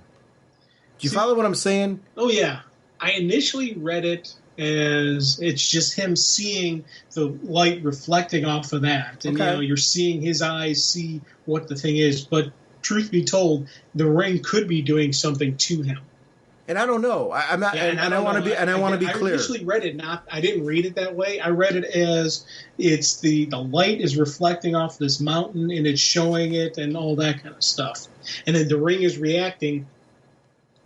Do you follow what I'm saying? Oh, yeah. I initially read it as it's just him seeing the light reflecting off of that. And, you know, you're seeing his eyes see what the thing is. But truth be told, the ring could be doing something to him. And I don't know. I'm not, yeah, and I want to be, and I want to be clear. I initially read it I didn't read it that way. I read it as it's the light is reflecting off this mountain and it's showing it and all that kind of stuff. And then the ring is reacting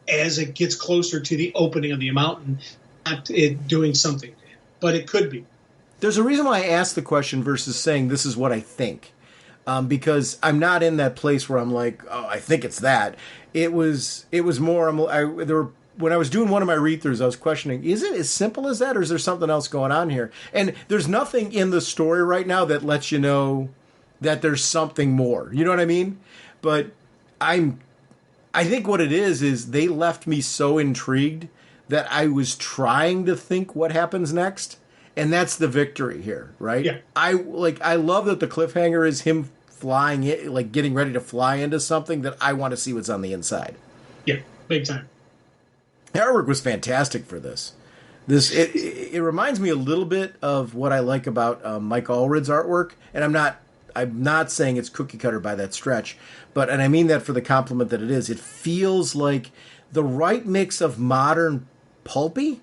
as it gets closer to the opening of the mountain, not it doing something to him. But it could be. There's a reason why I asked the question versus saying this is what I think. Because I'm not in that place where I'm like, oh, I think it's that. It was more. When I was doing one of my read-throughs, I was questioning: is it as simple as that, or is there something else going on here? And there's nothing in the story right now that lets you know that there's something more. You know what I mean? But I think what it is they left me so intrigued that I was trying to think what happens next. And that's the victory here, right? Yeah. I love that the cliffhanger is him flying it, like getting ready to fly into something that I want to see what's on the inside. Yeah, big time. The artwork was fantastic for this. It reminds me a little bit of what I like about Mike Allred's artwork, and I'm not saying it's cookie cutter by that stretch, and I mean that for the compliment that it is. It feels like the right mix of modern pulpy.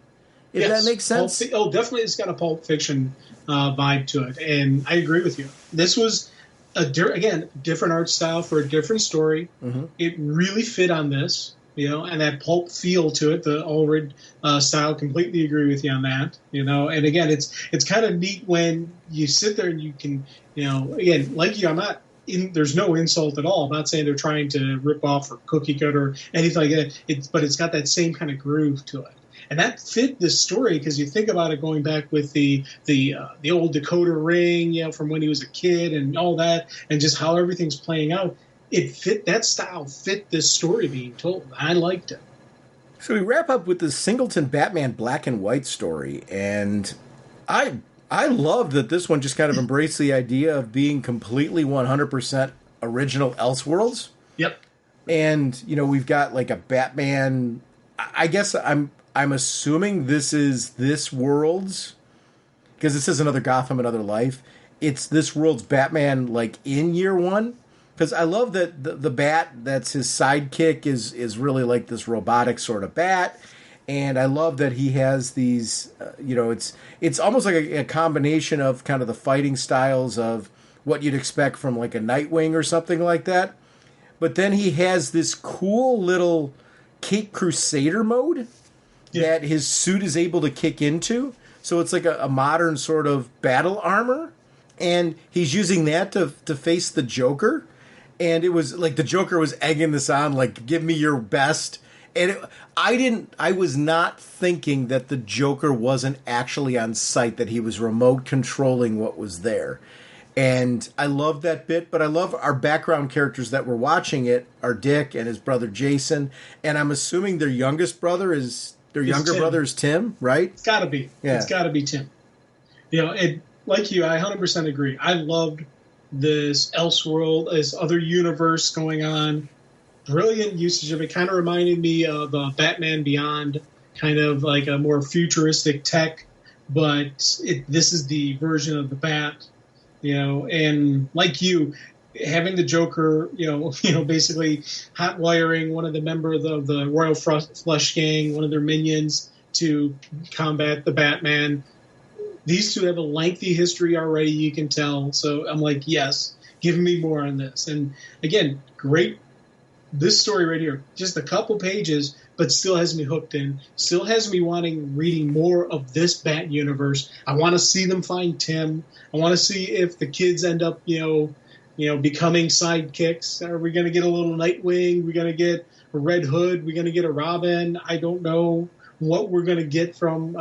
If that makes sense. Definitely it's got a Pulp Fiction vibe to it. And I agree with you. This was, different art style for a different story. Mm-hmm. It really fit on this, you know, and that pulp feel to it, the Allred style, completely agree with you on that, you know. And again, it's kind of neat when you sit there and you can, you know, again, like you, there's no insult at all. I'm not saying they're trying to rip off or cookie cutter or anything like that. But it's got that same kind of groove to it. And that fit this story because you think about it going back with the old decoder ring, you know, from when he was a kid and all that, and just how everything's playing out. It fit, that style fit this story being told. I liked it. So we wrap up with the Singleton Batman black and white story, and I love that this one just kind of embraced the idea of being completely 100% original Elseworlds. Yep. And, you know, we've got like a Batman. I guess I'm assuming this is this world's, because it says another Gotham, another life. It's this world's Batman, like in year one. Because I love that the bat that's his sidekick is really like this robotic sort of bat. And I love that he has these, you know, it's almost like a combination of kind of the fighting styles of what you'd expect from like a Nightwing or something like that. But then he has this cool little Cape Crusader mode that his suit is able to kick into. So it's like a modern sort of battle armor. And he's using that to face the Joker. And it was like the Joker was egging this on, like, give me your best. And I was not thinking that the Joker wasn't actually on site, that he was remote controlling what was there. And I love that bit, but I love our background characters that were watching it are Dick and his brother Jason, and I'm assuming their younger brother is Tim, right? It's got to be. Yeah. It's got to be Tim. Like you, I 100% agree. I loved this Elseworld, this other universe going on. Brilliant usage of it. Kind of reminded me of Batman Beyond, kind of like a more futuristic tech, but this is the version of the Bat. And like you, having the Joker, basically hot wiring one of the members of the Royal Flush Gang, one of their minions, to combat the Batman. These two have a lengthy history already, you can tell. So I'm like, yes, give me more on this. And again, great. This story right here, just a couple pages, but still has me hooked in. Still has me reading more of this Bat universe. I want to see them find Tim. I want to see if the kids end up, becoming sidekicks. Are we going to get a little Nightwing? We're going to get a Red Hood. We're going to get a Robin. I don't know what we're going to get from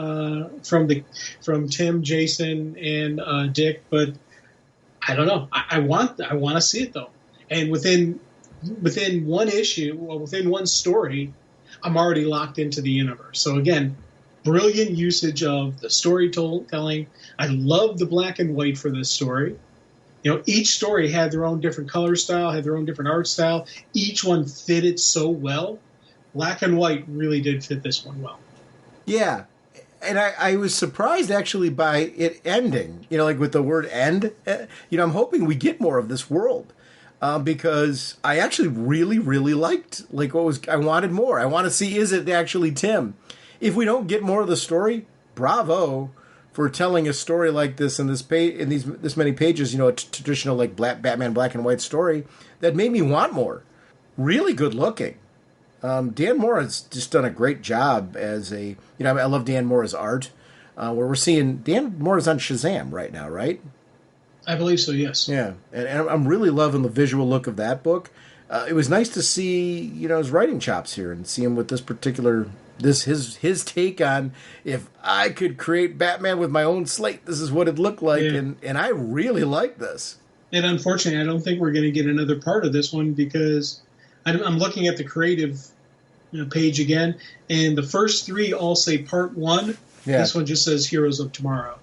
Tim, Jason, and Dick, but I don't know. I want to see it though, and within one issue or within one story, I'm already locked into the universe. So again, brilliant usage of the storytelling. I love the black and white for this story. Each story had their own different color style, had their own different art style. Each one fitted so well. Black and white really did fit this one well. Yeah. And I was surprised actually by it ending, like with the word end. I'm hoping we get more of this world. Because I actually really, really liked I wanted more. I want to see, is it actually Tim? If we don't get more of the story, bravo for telling a story like this in this many pages. A traditional Batman black and white story that made me want more. Really good looking. Dan Moore has just done a great job as I love Dan Moore's art. Where we're seeing Dan Moore is on Shazam right now, right? I believe so, yes. Yeah, and I'm really loving the visual look of that book. It was nice to see, his writing chops here and see him with this particular, his take on, if I could create Batman with my own slate, this is what it'd look like, yeah. And I really like this. And unfortunately, I don't think we're going to get another part of this one because I'm looking at the creative page again, and the first three all say part one. Yeah. This one just says Heroes of Tomorrow.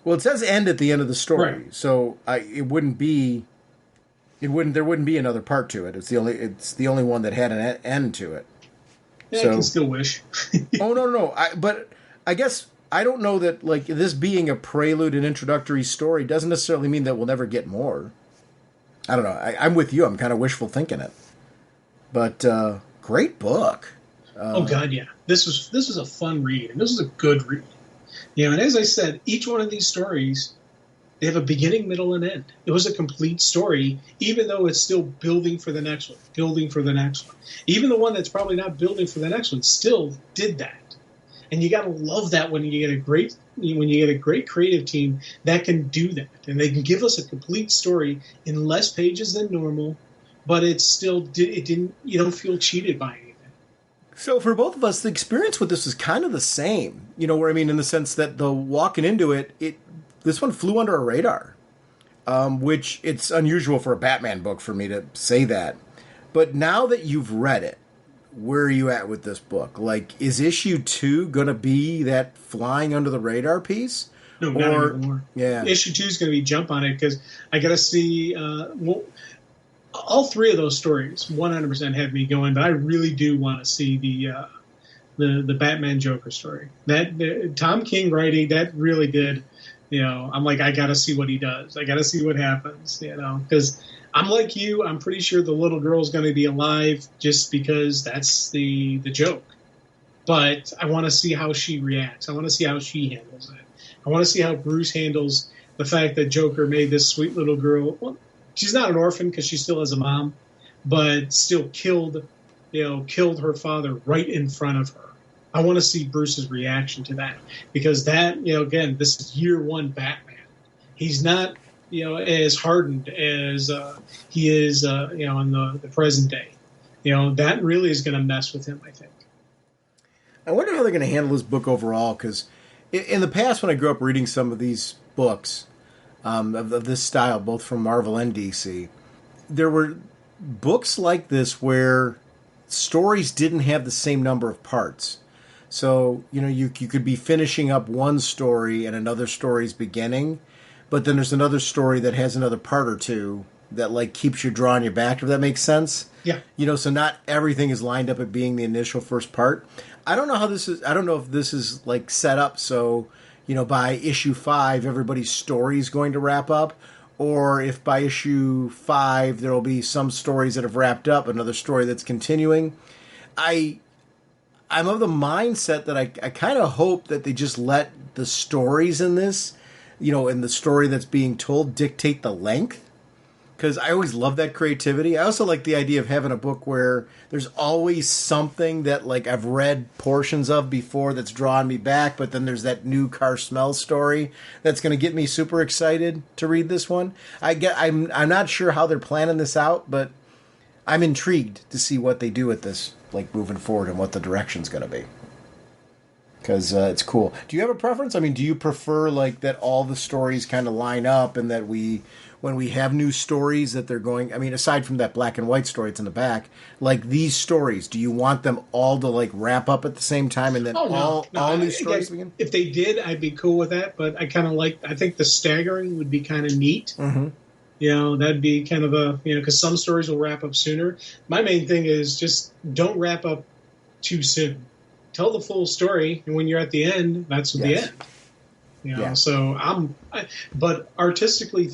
Well, it says end at the end of the story, right. So there wouldn't be another part to it. It's the only one that had an end to it. Yeah, so, I can still wish. Oh no! But I guess I don't know that this being a prelude and introductory story doesn't necessarily mean that we'll never get more. I don't know. I'm with you. I'm kind of wishful thinking it, but great book. Oh God, yeah. This was a fun read, and this was a good read. And as I said, each one of these stories, they have a beginning, middle, and end. It was a complete story, even though it's still building for the next one, building for the next one. Even the one that's probably not building for the next one still did that. And you got to love that when you get a great creative team that can do that, and they can give us a complete story in less pages than normal, but it didn't. You don't feel cheated by it. So for both of us, the experience with this is kind of the same, where in the sense that the walking into it, this one flew under our radar, which it's unusual for a Batman book for me to say that. But now that you've read it, where are you at with this book? Is issue 2 going to be that flying under the radar piece? No, not anymore. Yeah. Issue 2 is going to be jump on it because I got to see. All three of those stories 100% had me going, but I really do want to see the Batman Joker story. That Tom King writing, that really did. I'm like, I got to see what he does. I got to see what happens. Because I'm like you. I'm pretty sure the little girl's going to be alive just because that's the joke. But I want to see how she reacts. I want to see how she handles it. I want to see how Bruce handles the fact that Joker made this sweet little girl. Well, she's not an orphan because she still has a mom, but still killed her father right in front of her. I want to see Bruce's reaction to that because that, again, this is year one Batman. He's not, as hardened as he is, in the present day. That really is going to mess with him, I think. I wonder how they're going to handle this book overall because in the past when I grew up reading some of these books, of this style, both from Marvel and DC. There were books like this where stories didn't have the same number of parts. So, you could be finishing up one story and another story's beginning, but then there's another story that has another part or two that, like, keeps you drawing you back, if that makes sense. Yeah. So not everything is lined up at being the initial first part. I don't know if this is, like, set up so, by issue 5, everybody's story is going to wrap up, or if by issue 5 there will be some stories that have wrapped up, another story that's continuing. I'm of the mindset that I kind of hope that they just let the stories in this, in the story that's being told, dictate the length. Because I always love that creativity. I also like the idea of having a book where there's always something that, like, I've read portions of before that's drawing me back, but then there's that new car smell story that's going to get me super excited to read this one. I'm not sure how they're planning this out, but I'm intrigued to see what they do with this, like, moving forward and what the direction's going to be. Because it's cool. Do you have a preference? I mean, do you prefer, like, that all the stories kind of line up and that when we have new stories that they're going, I mean, aside from that black and white story, it's in the back, like, these stories, do you want them all to, like, wrap up at the same time and then all new stories begin? If they did, I'd be cool with that, but I think the staggering would be kind of neat. Mm-hmm. That'd be kind of a, because some stories will wrap up sooner. My main thing is just don't wrap up too soon. Tell the full story, and when you're at the end, that's the end. So but artistically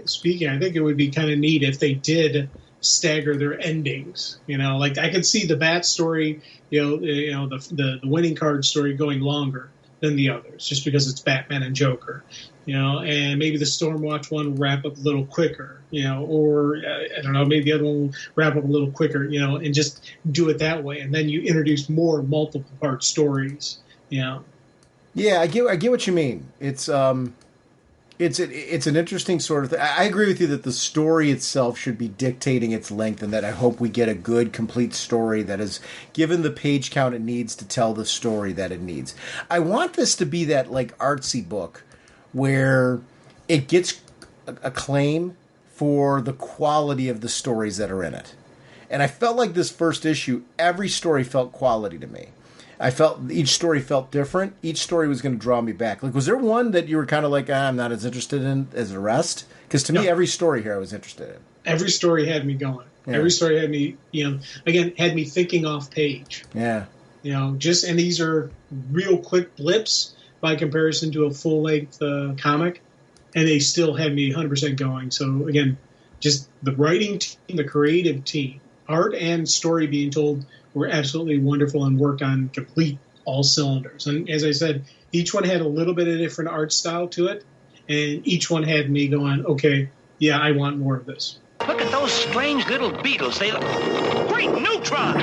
speaking, I think it would be kind of neat if they did stagger their endings. Like, I could see the Bat story, the winning card story going longer than the others, just because it's Batman and Joker. And maybe the Stormwatch one will wrap up a little quicker, or I don't know, maybe the other one will wrap up a little quicker, and just do it that way. And then you introduce more multiple part stories, Yeah, I get what you mean. It's an interesting sort of thing. I agree with you that the story itself should be dictating its length, and that I hope we get a good, complete story that is given the page count it needs to tell the story that it needs. I want this to be that, like, artsy book where it gets acclaim for the quality of the stories that are in it. And I felt like this first issue, every story felt quality to me. I felt each story felt different. Each story was going to draw me back. Like, was there one that you were kind of like, I'm not as interested in as the rest? Because to me, every story here I was interested in. Every story had me going. Yeah. Every story had me, had me thinking off page. Yeah. And these are real quick blips by comparison to a full-length comic, and they still had me 100% going. So, again, just the writing team, the creative team, art and story being told were absolutely wonderful and worked on complete all cylinders. And as I said, each one had a little bit of different art style to it, and each one had me going, okay, yeah, I want more of this. Look at those strange little beetles. They look... Great neutron!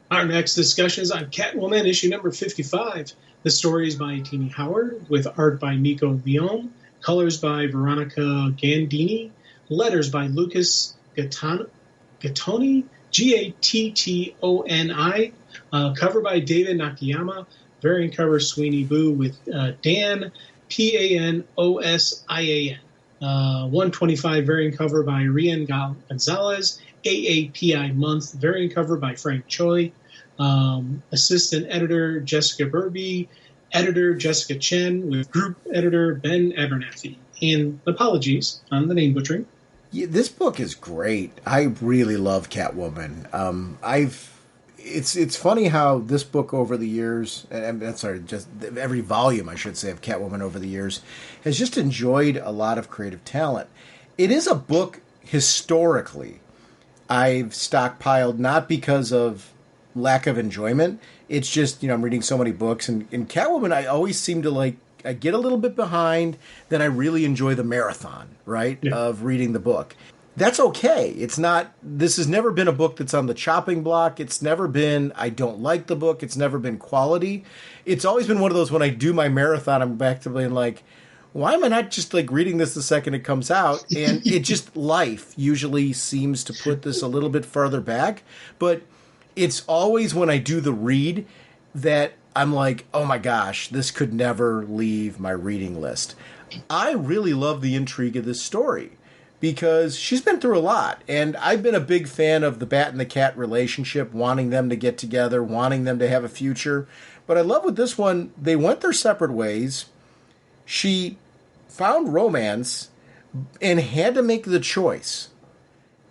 Our next discussion is on Catwoman, issue number 55. The story is by Tini Howard, with art by Nico Leon, colors by Veronica Gandini, letters by Lucas Gattoni, Gattoni, cover by David Nakayama, variant cover Sweeney Boo with Dan, Panosian. 125 variant cover by Rian Gonzalez, AAPI month variant cover by Frank Choi, assistant editor Jessica Burby, editor Jessica Chen, with group editor Ben Abernathy. And apologies on the name butchering. Yeah, this book is great. I really love Catwoman. It's funny how this book over the years, just every volume, I should say, of Catwoman over the years, has just enjoyed a lot of creative talent. It is a book historically I've stockpiled, not because of lack of enjoyment. It's just, I'm reading so many books, and in Catwoman, I always seem to I get a little bit behind, then I really enjoy the marathon, right, of reading the book. That's okay. This has never been a book that's on the chopping block. It's never been, I don't like the book. It's never been quality. It's always been one of those, when I do my marathon, I'm back to being like, why am I not just reading this the second it comes out? And it just, life usually seems to put this a little bit further back. But it's always when I do the read that I'm like, oh my gosh, this could never leave my reading list. I really love the intrigue of this story because she's been through a lot. And I've been a big fan of the Bat and the Cat relationship, wanting them to get together, wanting them to have a future. But I love with this one, they went their separate ways. She found romance and had to make the choice.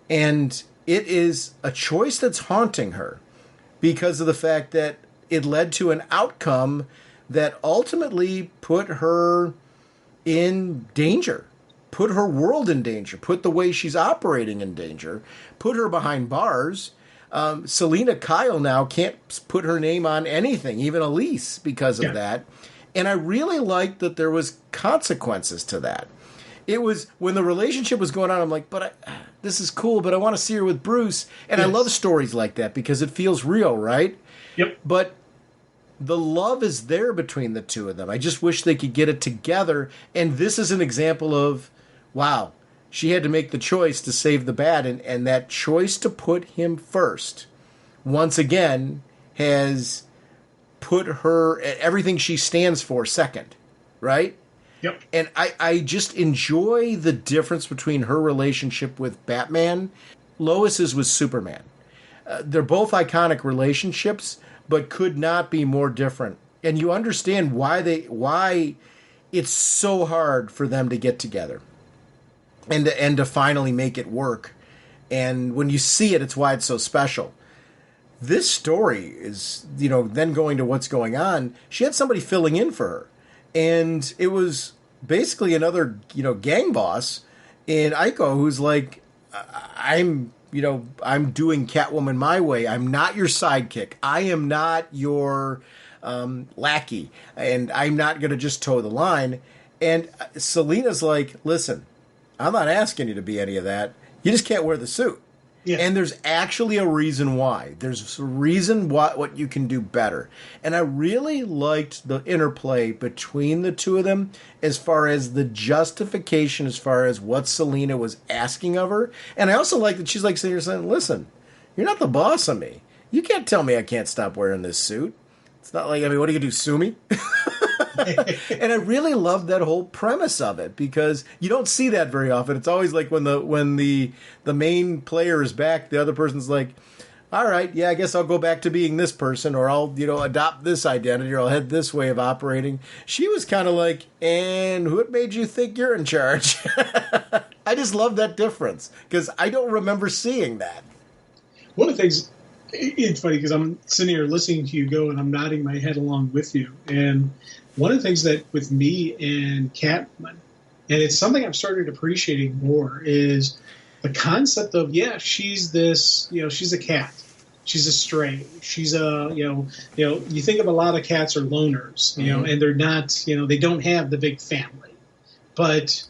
And it is a choice that's haunting her because of the fact that it led to an outcome that ultimately put her in danger, put her world in danger, put the way she's operating in danger, put her behind bars. Selena Kyle now can't put her name on anything, even Elise, because of that. And I really liked that there was consequences to that. It was when the relationship was going on, I'm like, this is cool, but I want to see her with Bruce. And I love stories like that because it feels real, right? Yep. But the love is there between the two of them. I just wish they could get it together. And this is an example of, wow, she had to make the choice to save the Bat. And that choice to put him first, once again, has put her, everything she stands for, second, right? Yep. And I just enjoy the difference between her relationship with Batman. Lois's was Superman. They're both iconic relationships, but could not be more different. And you understand why it's so hard for them to get together and to finally make it work. And when you see it, it's why it's so special. This story is, then going to what's going on. She had somebody filling in for her. And it was basically another, gang boss in Aiko who's like, I'm doing Catwoman my way. I'm not your sidekick. I am not your lackey. And I'm not going to just toe the line. And Selena's like, listen, I'm not asking you to be any of that. You just can't wear the suit. Yeah. And there's actually a reason why. There's a reason what you can do better. And I really liked the interplay between the two of them as far as the justification, as far as what Selena was asking of her. And I also like that she's like sitting here saying, listen, you're not the boss of me. You can't tell me I can't stop wearing this suit. It's not like, what are you going to do, sue me? And I really love that whole premise of it because you don't see that very often. It's always like when the main player is back, the other person's like, all right, yeah, I guess I'll go back to being this person, or I'll, adopt this identity, or I'll head this way of operating. She was kind of like, and what made you think you're in charge? I just love that difference because I don't remember seeing that. One of the things, it's funny because I'm sitting here listening to you go and I'm nodding my head along with you. And one of the things that with me and Catwoman, and it's something I'm started appreciating more, is the concept of, she's this, she's a cat. She's a stray. She's a, you think of a lot of cats are loners, and they're not, they don't have the big family. But,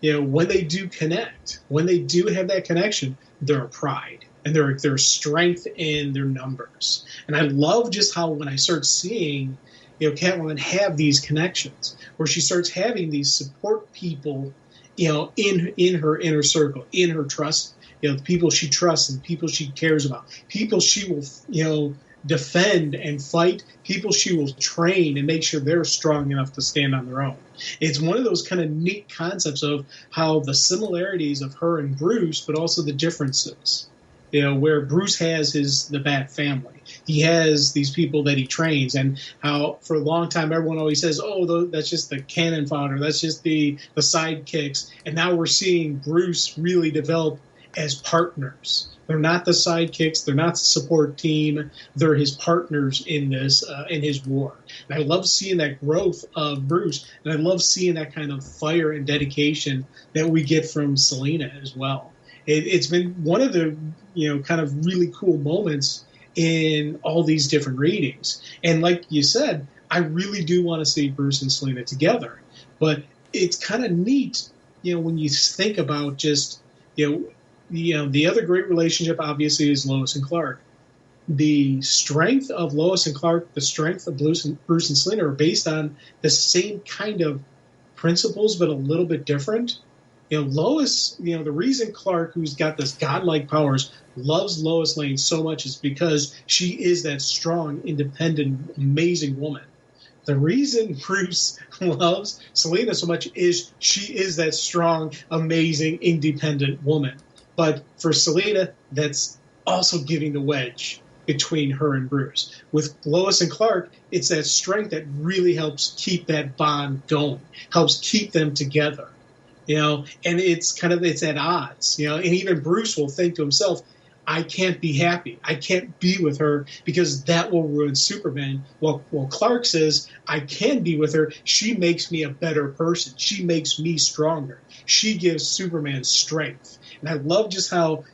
when they do connect, when they do have that connection, they're a pride. And there's strength in their numbers. And I love just how when I start seeing, Catwoman have these connections where she starts having these support people, in her inner circle, in her trust, the people she trusts and people she cares about, people she will, defend and fight, people she will train and make sure they're strong enough to stand on their own. It's one of those kind of neat concepts of how the similarities of her and Bruce, but also the differences. Where Bruce has the Bat family. He has these people that he trains, and how for a long time everyone always says, oh, that's just the cannon fodder, that's just the sidekicks. And now we're seeing Bruce really develop as partners. They're not the sidekicks, they're not the support team, they're his partners in this, in his war. And I love seeing that growth of Bruce, and I love seeing that kind of fire and dedication that we get from Selena as well. It's been one of the, kind of really cool moments in all these different readings. And like you said, I really do want to see Bruce and Selena together. But it's kind of neat, when you think about just, the other great relationship obviously is Lois and Clark. The strength of Lois and Clark, the strength of Bruce and Selena are based on the same kind of principles, but a little bit different. Lois, the reason Clark, who's got this godlike powers, loves Lois Lane so much is because she is that strong, independent, amazing woman. The reason Bruce loves Selena so much is she is that strong, amazing, independent woman. But for Selena, that's also giving the wedge between her and Bruce. With Lois and Clark, it's that strength that really helps keep that bond going, helps keep them together. And it's at odds, and even Bruce will think to himself, I can't be happy. I can't be with her because that will ruin Superman. Well, Clark says, I can be with her. She makes me a better person. She makes me stronger. She gives Superman strength. And I love just how,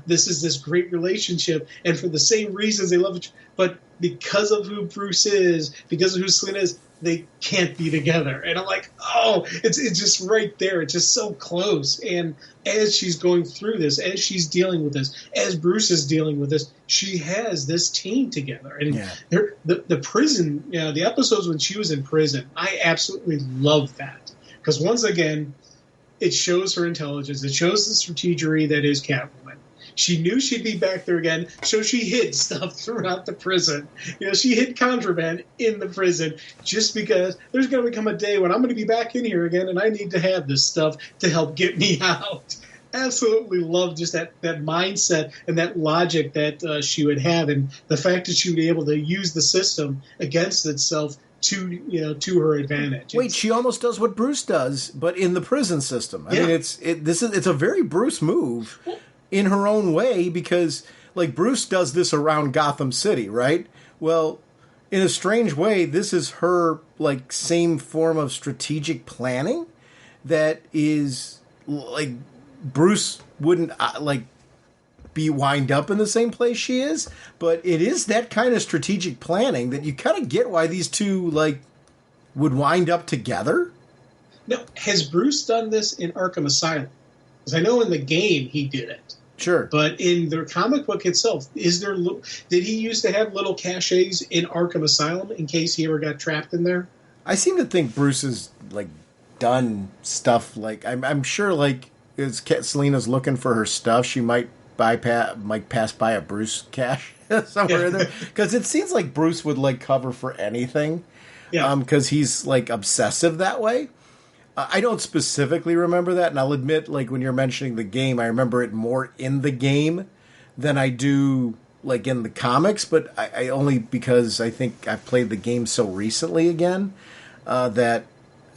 this is this great relationship. And for the same reasons they love each other, but because of who Bruce is, because of who Selena is, they can't be together. And I'm like, oh, it's just right there. It's just so close. And as she's going through this, as she's dealing with this, as Bruce is dealing with this, she has this team together. And the prison, the episodes when she was in prison, I absolutely love that. Because once again, it shows her intelligence. It shows the strategery that is Catwoman. She knew she'd be back there again, so she hid stuff throughout the prison. She hid contraband in the prison just because there's going to become a day when I'm going to be back in here again, and I need to have this stuff to help get me out. Absolutely love just that mindset and that logic that she would have, and the fact that she would be able to use the system against itself to her advantage. Wait, she almost does what Bruce does, but in the prison system. I mean, it's a very Bruce move. In her own way, because like Bruce does this around Gotham City, right? Well, in a strange way, this is her like same form of strategic planning that is like Bruce wouldn't be wind up in the same place she is, but it is that kind of strategic planning that you kind of get why these two would wind up together. Now, has Bruce done this in Arkham Asylum? Because I know in the game he did it. Sure. But in the comic book itself, did he used to have little caches in Arkham Asylum in case he ever got trapped in there? I seem to think Bruce has done stuff I'm sure as Selena's looking for her stuff, she might pass by a Bruce cache somewhere in there, because it seems like Bruce would cover for anything. Yeah. Because he's obsessive that way. I don't specifically remember that, and I'll admit, when you're mentioning the game, I remember it more in the game than I do, in the comics, but I only because I think I've played the game so recently again that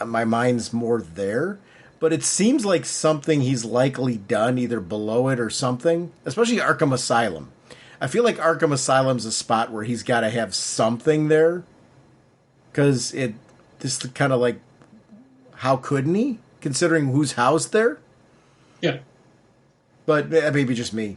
my mind's more there. But it seems like something he's likely done, either below it or something, especially Arkham Asylum. I feel like Arkham Asylum's a spot where he's got to have something there, because this is kind of how couldn't he, considering who's housed there? Yeah. But that may be just me.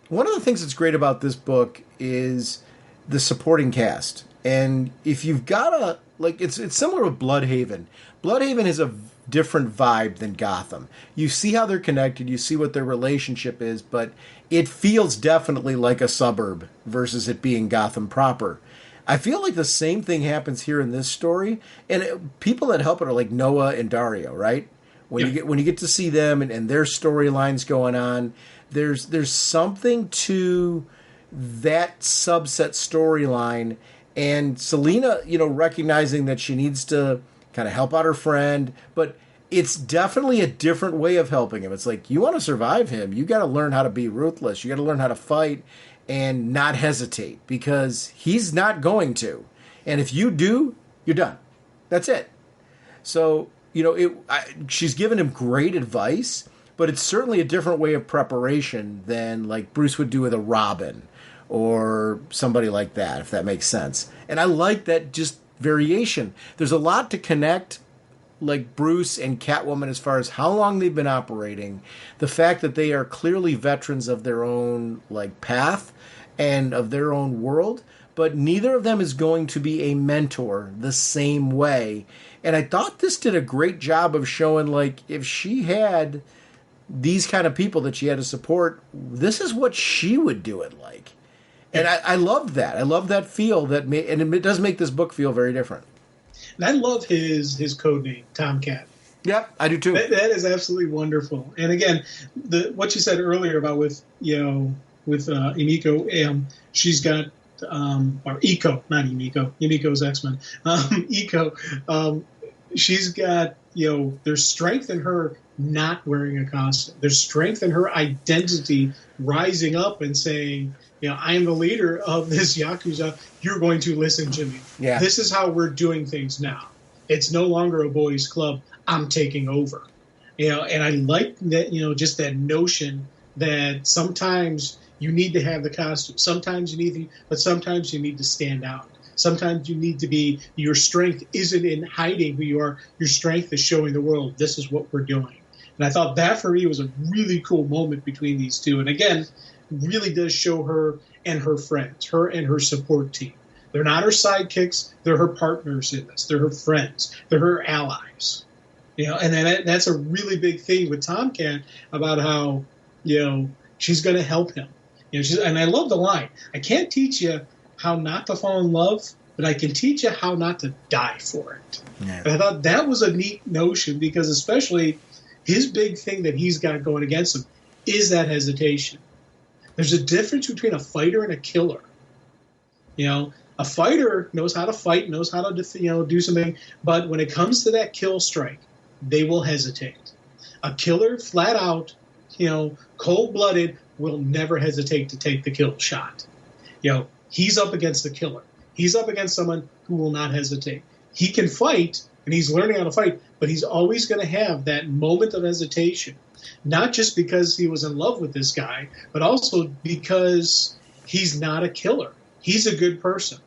One of the things that's great about this book is the supporting cast. And if you've got it's similar with Bloodhaven. Bloodhaven is a different vibe than Gotham. You see how they're connected, you see what their relationship is, but it feels definitely like a suburb versus it being Gotham proper. I feel like the same thing happens here in this story, and people that help it are like Noah and Dario, right? When you get to see them and their storylines going on, there's something to that subset storyline, and Selena, recognizing that she needs to kind of help out her friend, but it's definitely a different way of helping him. It's you want to survive him, you got to learn how to be ruthless, you got to learn how to fight and not hesitate, because he's not going to. And if you do, you're done. That's it. So, she's given him great advice, but it's certainly a different way of preparation than Bruce would do with a Robin or somebody like that, if that makes sense. And I like that just variation. There's a lot to connect Bruce and Catwoman as far as how long they've been operating, the fact that they are clearly veterans of their own path and of their own world, but neither of them is going to be a mentor the same way. And I thought this did a great job of showing if she had these kind of people that she had to support, this is what she would do it like. And I love that. I love that feel and it does make this book feel very different. And I love his code name, Tomcat. Yep, I do too. That is absolutely wonderful. And again, what you said earlier about with Emiko, she's got or Eco, not Emiko. Emiko's X-Men. Eco, she's got there's strength in her not wearing a costume. There's strength in her identity rising up and saying, I am the leader of this Yakuza. You're going to listen to me. Yeah. This is how we're doing things now. It's no longer a boys' club. I'm taking over. And I like that, just that notion that sometimes you need to have the costume. Sometimes but sometimes you need to stand out. Sometimes you need to be, your strength isn't in hiding who you are. Your strength is showing the world, this is what we're doing. And I thought that for me was a really cool moment between these two. And again, really does show her and her friends, her and her support team. They're not her sidekicks. They're her partners in this. They're her friends. They're her allies. And then that's a really big thing with Tomcat about how, she's going to help him. And I love the line. I can't teach you how not to fall in love, but I can teach you how not to die for it. Yeah. And I thought that was a neat notion because especially his big thing that he's got going against him is that hesitation. There's a difference between a fighter and a killer. A fighter knows how to fight, knows how to do something, but when it comes to that kill strike, they will hesitate. A killer, flat out, cold-blooded, will never hesitate to take the kill shot. He's up against the killer. He's up against someone who will not hesitate. He can fight, and he's learning how to fight, but he's always going to have that moment of hesitation, not just because he was in love with this guy, but also because he's not a killer. He's a good person.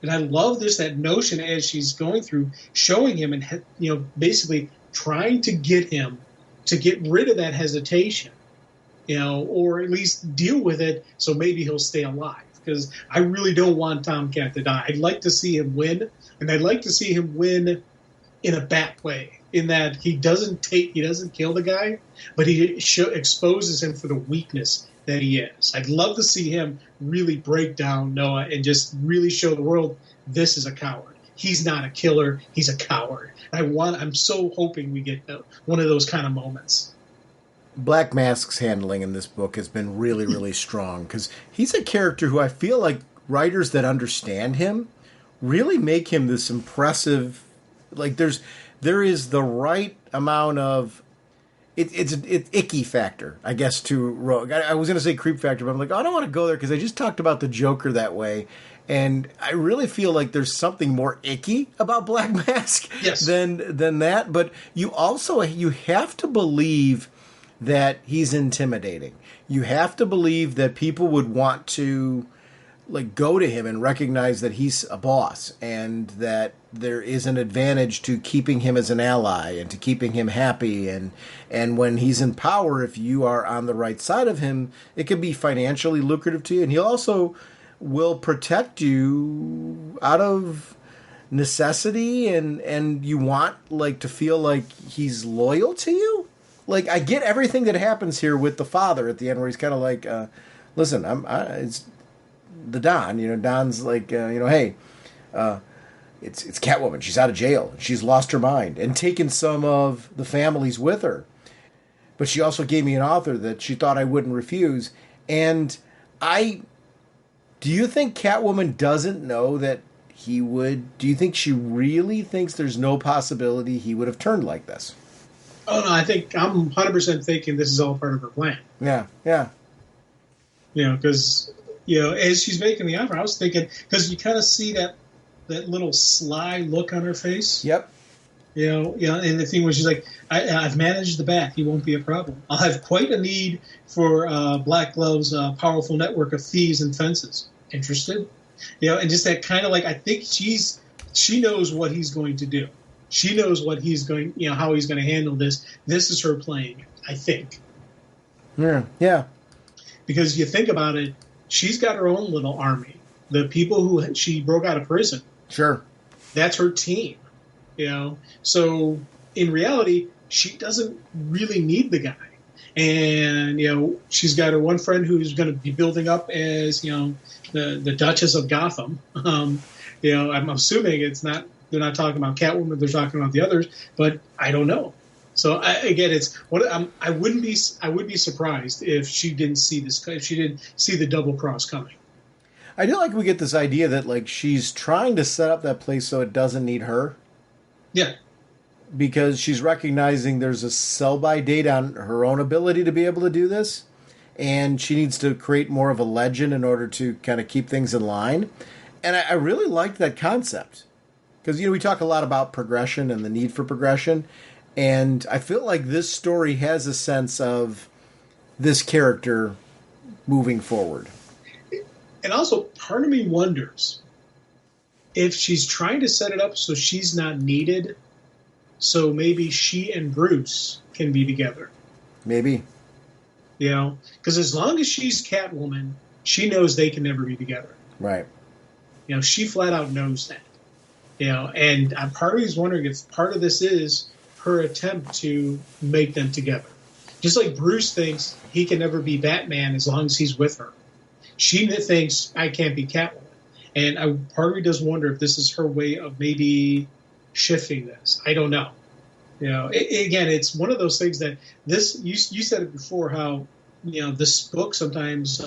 And I love that notion as she's going through, showing him and, basically trying to get him to get rid of that hesitation, or at least deal with it so maybe he'll stay alive. Because I really don't want Tomcat to die. I'd like to see him win, and I'd like to see him win in a bad way, in that he doesn't kill the guy, but he exposes him for the weakness that he is. I'd love to see him really break down Noah and just really show the world this is a coward. He's not a killer. He's a coward. I'm so hoping we get one of those kind of moments. Black Mask's handling in this book has been really, really strong because he's a character who I feel like writers that understand him really make him this impressive. Like there is the right amount of it's icky factor, I guess, to Rogue. I was going to say creep factor, but I'm like, I don't want to go there because I just talked about the Joker that way. And I really feel like there's something more icky about Black Mask than that. But you have to believe that he's intimidating. You have to believe that people would want to go to him and recognize that he's a boss and that there is an advantage to keeping him as an ally and to keeping him happy. And when he's in power, if you are on the right side of him, it can be financially lucrative to you. And he'll also will protect you out of necessity, and you want to feel like he's loyal to you. I get everything that happens here with the father at the end, where he's kind of listen, it's the Don. Don's hey, it's Catwoman. She's out of jail. She's lost her mind and taken some of the families with her. But she also gave me an author that she thought I wouldn't refuse. And do you think Catwoman doesn't know that he would? Do you think she really thinks there's no possibility he would have turned like this? Oh, no, I'm 100% thinking this is all part of her plan. Yeah, yeah. Because, as she's making the offer, I was thinking, because you kind of see that little sly look on her face. Yep. And the thing was, she's like, I've managed the Bat. He won't be a problem. I'll have quite a need for Black Glove's powerful network of thieves and fences. Interested? And just that kind of I think she knows what he's going to do. She knows what he's going, how he's going to handle this. This is her playing, I think. Yeah, yeah. Because you think about it, she's got her own little army. The people who she broke out of prison. Sure. That's her team. So in reality, she doesn't really need the guy. And, she's got her one friend who's going to be building up as, the Duchess of Gotham. I'm assuming they're not talking about Catwoman, they're talking about the others, but I don't know. So again, it's what I would be surprised if she didn't see this. If she didn't see the double cross coming. I do like we get this idea that like she's trying to set up that place so it doesn't need her. Yeah. Because she's recognizing there's a sell-by date on her own ability to be able to do this, and she needs to create more of a legend in order to kind of keep things in line. And I really liked that concept. Because, we talk a lot about progression and the need for progression, and I feel like this story has a sense of this character moving forward. And also, part of me wonders if she's trying to set it up so she's not needed, so maybe she and Bruce can be together. Maybe. Because as long as she's Catwoman, she knows they can never be together. Right. She flat out knows that. And part of me is wondering if part of this is her attempt to make them together. Just like Bruce thinks he can never be Batman as long as he's with her. She thinks, I can't be Catwoman. And part of me does wonder if this is her way of maybe shifting this. I don't know. Again, it's one of those things that you said it before, how, this book sometimes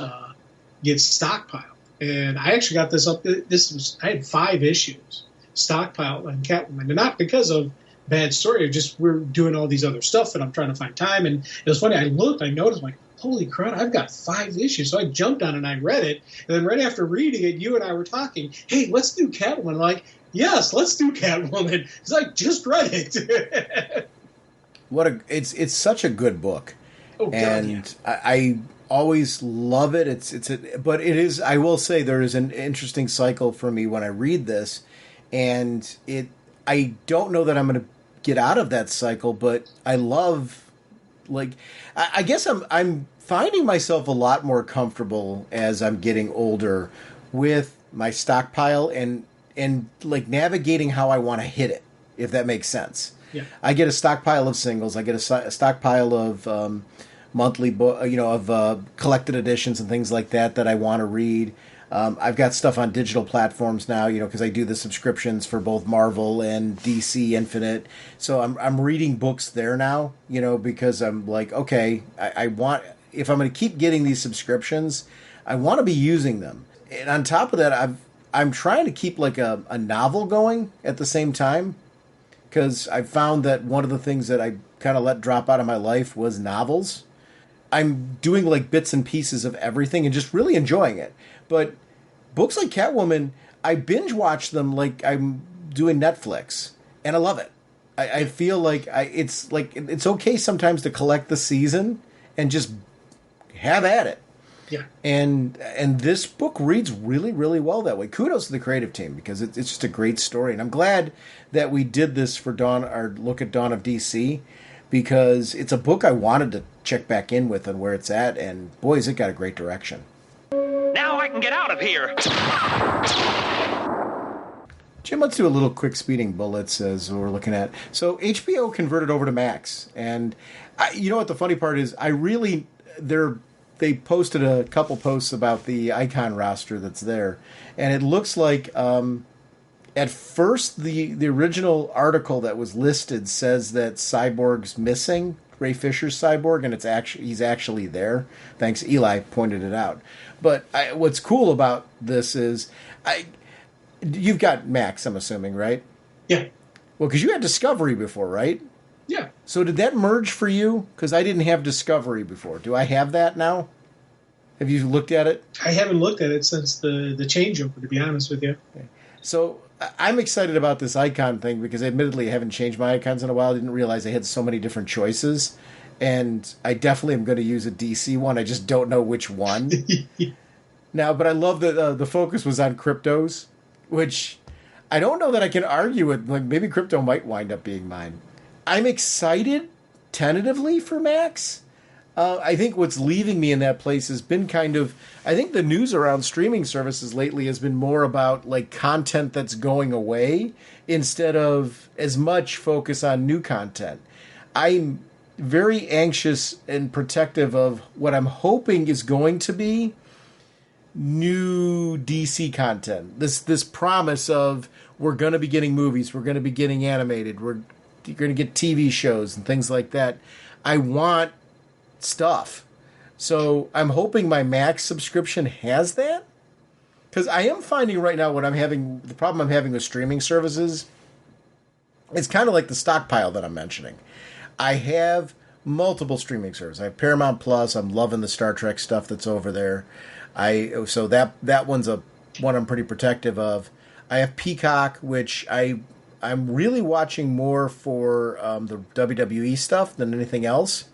gets stockpiled. And I actually got this up. I had 5 issues stockpiled on Catwoman. And not because of bad story, just we're doing all these other stuff and I'm trying to find time. And it was funny. I noticed, like, holy crap, I've got 5 issues. So I jumped on it and I read it. And then right after reading it, you and I were talking, hey, let's do Catwoman. I'm like, yes, let's do Catwoman. Because I just read it. It's such a good book. Oh, God, and yeah. I always love it. But it is, I will say, there is an interesting cycle for me when I read this. And I don't know that I'm going to get out of that cycle, but I love, like, I guess I'm finding myself a lot more comfortable as I'm getting older with my stockpile and like navigating how I want to hit it, if that makes sense. Yeah. I get a stockpile of singles. I get a stockpile of monthly book, of collected editions and things like that I want to read. I've got stuff on digital platforms now, because I do the subscriptions for both Marvel and DC Infinite. So I'm reading books there now, because I'm like, okay, I want, if I'm going to keep getting these subscriptions, I want to be using them. And on top of that, I'm trying to keep like a novel going at the same time, because I found that one of the things that I kind of let drop out of my life was novels. I'm doing like bits and pieces of everything and just really enjoying it. But books like Catwoman, I binge watch them like I'm doing Netflix, and I love it. I feel like it's okay sometimes to collect the season and just have at it. Yeah. And this book reads really, really well that way. Kudos to the creative team, because it's just a great story. And I'm glad that we did this for our look at Dawn of DC, because it's a book I wanted to check back in with and where it's at. And boy, has it got a great direction. Now I can get out of here. Jim, let's do a little quick speeding bullets as we're looking at. So HBO converted over to Max. And you know what the funny part is? They posted a couple posts about the icon roster that's there. And it looks like, at first, the original article that was listed says that Cyborg's missing, Ray Fisher's Cyborg, and he's actually there. Thanks, Eli pointed it out. But what's cool about this is, you've got Max, I'm assuming, right? Yeah. Well, because you had Discovery before, right? Yeah. So did that merge for you? Because I didn't have Discovery before. Do I have that now? Have you looked at it? I haven't looked at it since the changeover, to be honest with you. Okay. So I'm excited about this icon thing because admittedly I haven't changed my icons in a while. I didn't realize I had so many different choices. And I definitely am going to use a DC one. I just don't know which one. Now, but I love that the focus was on cryptos, which I don't know that I can argue with. Like, maybe crypto might wind up being mine. I'm excited tentatively for Max. I think what's leaving me in that place has been I think the news around streaming services lately has been more about like content that's going away instead of as much focus on new content. I'm very anxious and protective of what I'm hoping is going to be new DC content. This promise of we're going to be getting movies, we're going to be getting animated, we're you're going to get TV shows and things like that. I want stuff. So I'm hoping my Max subscription has that. Because I am finding right now the problem I'm having with streaming services, it's kind of like the stockpile that I'm mentioning. I have multiple streaming services. I have Paramount Plus. I'm loving the Star Trek stuff that's over there. So that one's one I'm pretty protective of. I have Peacock, which I'm really watching more for the WWE stuff than anything else.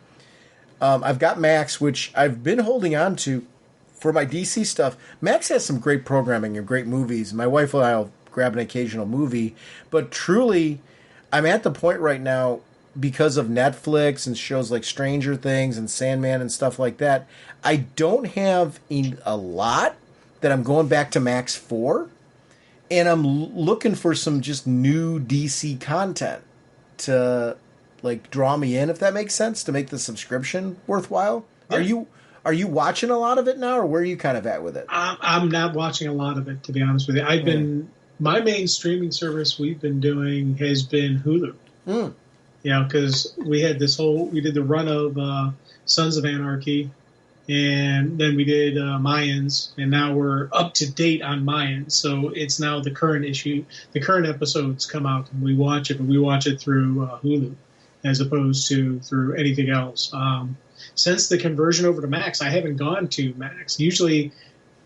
I've got Max, which I've been holding on to for my DC stuff. Max has some great programming and great movies. My wife and I will grab an occasional movie, but truly, I'm at the point right now, because of Netflix and shows like Stranger Things and Sandman and stuff like that, I don't have a lot that I'm going back to Max for, and I'm looking for some just new DC content to like draw me in, if that makes sense, to make the subscription worthwhile. Yeah. Are you watching a lot of it now, or where are you kind of at with it? I'm not watching a lot of it, to be honest with you. My main streaming service we've been doing has been Hulu. Mm. Because we did the run of Sons of Anarchy, and then we did Mayans, and now we're up to date on Mayans. So it's now the current issue. The current episodes come out, and we watch it, but we watch it through Hulu as opposed to through anything else. Since the conversion over to Max, I haven't gone to Max. Usually,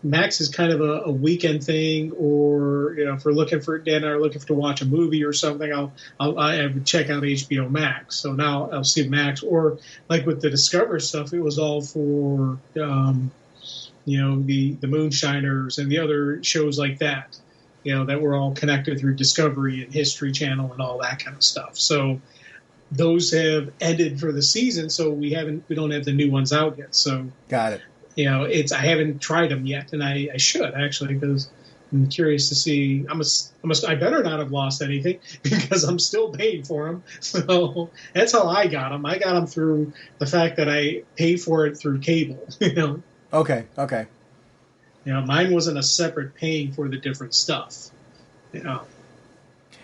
Max is kind of a weekend thing, or if we're looking for Dan and I are looking to watch a movie or something, I would check out HBO Max. So now I'll see Max, or like with the Discover stuff, it was all for the Moonshiners and the other shows like that, that were all connected through Discovery and History Channel and all that kind of stuff. So those have ended for the season, so we don't have the new ones out yet. So got it. I haven't tried them yet, and I should actually, because I'm curious to see. I better not have lost anything because I'm still paying for them. So that's how I got them. I got them through the fact that I paid for it through cable. Okay. Mine wasn't a separate paying for the different stuff.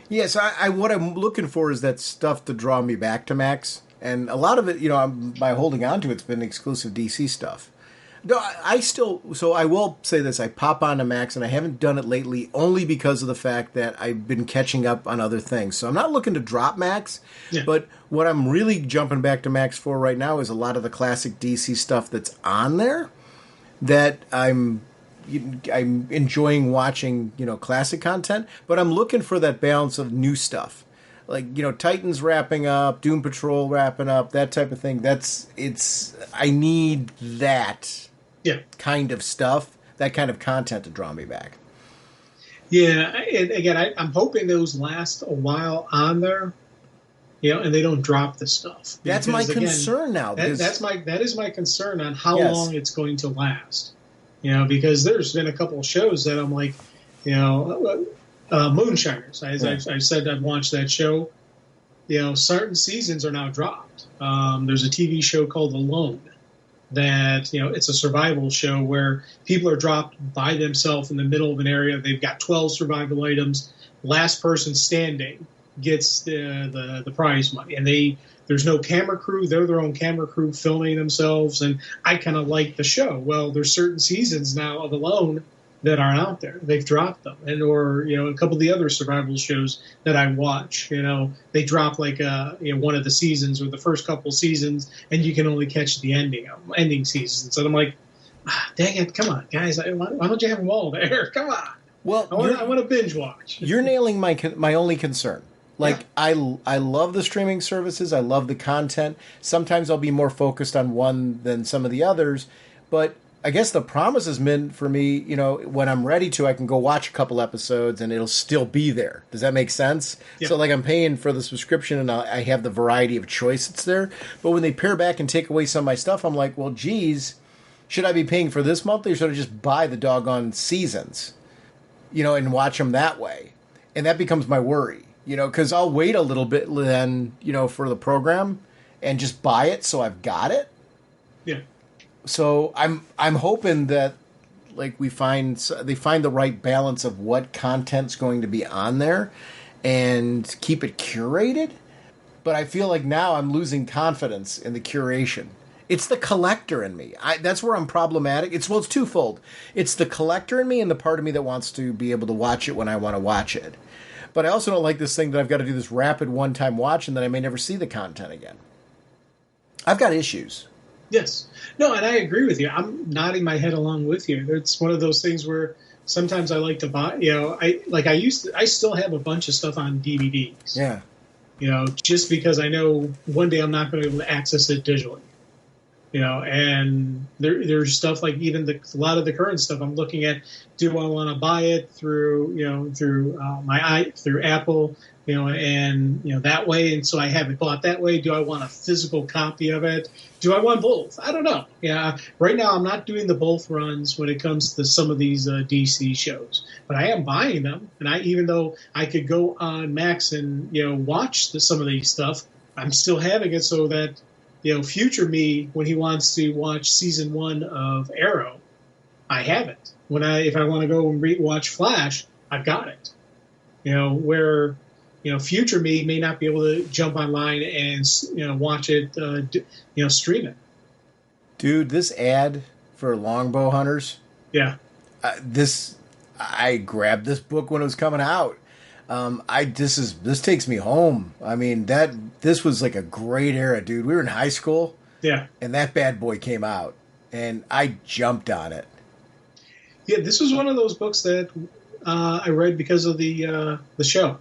Yes, what I'm looking for is that stuff to draw me back to Max, and a lot of it, by holding on to it's been exclusive DC stuff. No, I will say this, I pop onto Max, and I haven't done it lately only because of the fact that I've been catching up on other things. So I'm not looking to drop Max, but what I'm really jumping back to Max for right now is a lot of the classic DC stuff that's on there that I'm enjoying watching, classic content, but I'm looking for that balance of new stuff. Like, Titans wrapping up, Doom Patrol wrapping up, that type of thing. I need that kind of stuff, that kind of content to draw me back. Yeah, and again, I'm hoping those last a while on there, and they don't drop the stuff. That's my concern now. That is my concern on how long it's going to last. Because there's been a couple of shows that I'm like, Moonshiners. As I said, I've watched that show. Certain seasons are now dropped. There's a TV show called Alone that, it's a survival show where people are dropped by themselves in the middle of an area. They've got 12 survival items. Last person standing gets the prize money. And there's no camera crew. They're their own camera crew filming themselves. And I kind of like the show. Well, there's certain seasons now of Alone that aren't out there. They've dropped them. Or a couple of the other survival shows that I watch, they drop like one of the seasons or the first couple seasons, and you can only catch the ending seasons. So I'm like, dang it, come on, guys. Why don't you have them all there? Come on. Well, I want to binge watch. You're nailing my only concern. Like, I love the streaming services. I love the content. Sometimes I'll be more focused on one than some of the others. But I guess the promise is meant for me, when I'm ready to, I can go watch a couple episodes and it'll still be there. Does that make sense? Yeah. So, like, I'm paying for the subscription and I have the variety of choice that's there. But when they pare back and take away some of my stuff, I'm like, well, geez, should I be paying for this monthly or should I just buy the doggone seasons, and watch them that way? And that becomes my worry. Because I'll wait a little bit then, for the program and just buy it so I've got it. Yeah. So I'm hoping that like they find the right balance of what content's going to be on there and keep it curated. but I feel like now I'm losing confidence in the curation. It's the collector in me. That's where I'm problematic. It's twofold. It's the collector in me and the part of me that wants to be able to watch it when I want to watch it. But I also don't like this thing that I've got to do this rapid one-time watch and that I may never see the content again. I've got issues. Yes. No, and I agree with you. I'm nodding my head along with you. It's one of those things where sometimes I like to buy, I still have a bunch of stuff on DVDs. Yeah. Just because I know one day I'm not going to be able to access it digitally. And there's stuff like even a lot of the current stuff I'm looking at. Do I want to buy it through Apple, and that way? And so I have it bought that way. Do I want a physical copy of it? Do I want both? I don't know. Yeah, right now I'm not doing the both runs when it comes to some of these DC shows, but I am buying them. And even though I could go on Max and watch some of these stuff, I'm still having it so that. Future me, when he wants to watch season 1 of Arrow, I have it. If I want to go and watch Flash, I've got it. Where, future me may not be able to jump online and, watch it, stream it. Dude, this ad for Longbow Hunters. Yeah. I grabbed this book when it was coming out. This takes me home. I mean, this was like a great era, dude. We were in high school. Yeah. And that bad boy came out and I jumped on it. Yeah, this was one of those books that I read because of the show.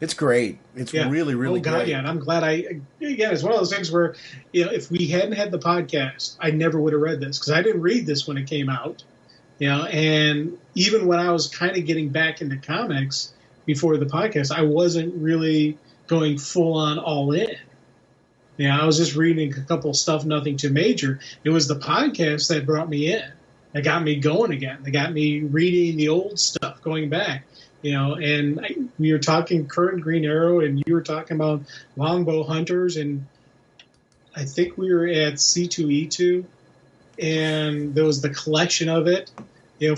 It's great. It's really, really great. Yeah, and I'm glad it's one of those things where, if we hadn't had the podcast, I never would have read this because I didn't read this when it came out. And even when I was kind of getting back into comics, before the podcast, I wasn't really going full on all in. I was just reading a couple stuff, nothing too major. It was the podcast that brought me in. That got me going again. That got me reading the old stuff, going back. And we were talking current Green Arrow, and you were talking about Longbow Hunters, and I think we were at C2E2, and there was the collection of it,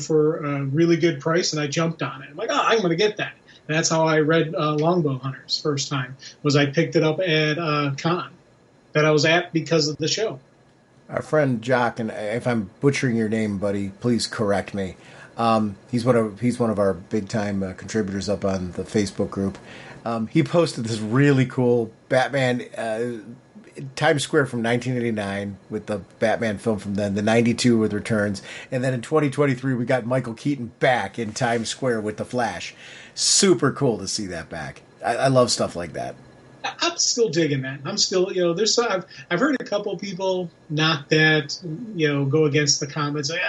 for a really good price, and I jumped on it. I'm like, I'm going to get that. And that's how I read Longbow Hunters first time, was I picked it up at a con that I was at because of the show. Our friend Jock, and if I'm butchering your name, buddy, please correct me. He's one of our big time contributors up on the Facebook group. He posted this really cool Batman Times Square from 1989 with the Batman film from then, the 92 with Returns, and then in 2023 we got Michael Keaton back in Times Square with the Flash. Super cool to see that back. I love stuff like that. I'm still digging that. I'm still, I've heard a couple of people not that, go against the comments. Like,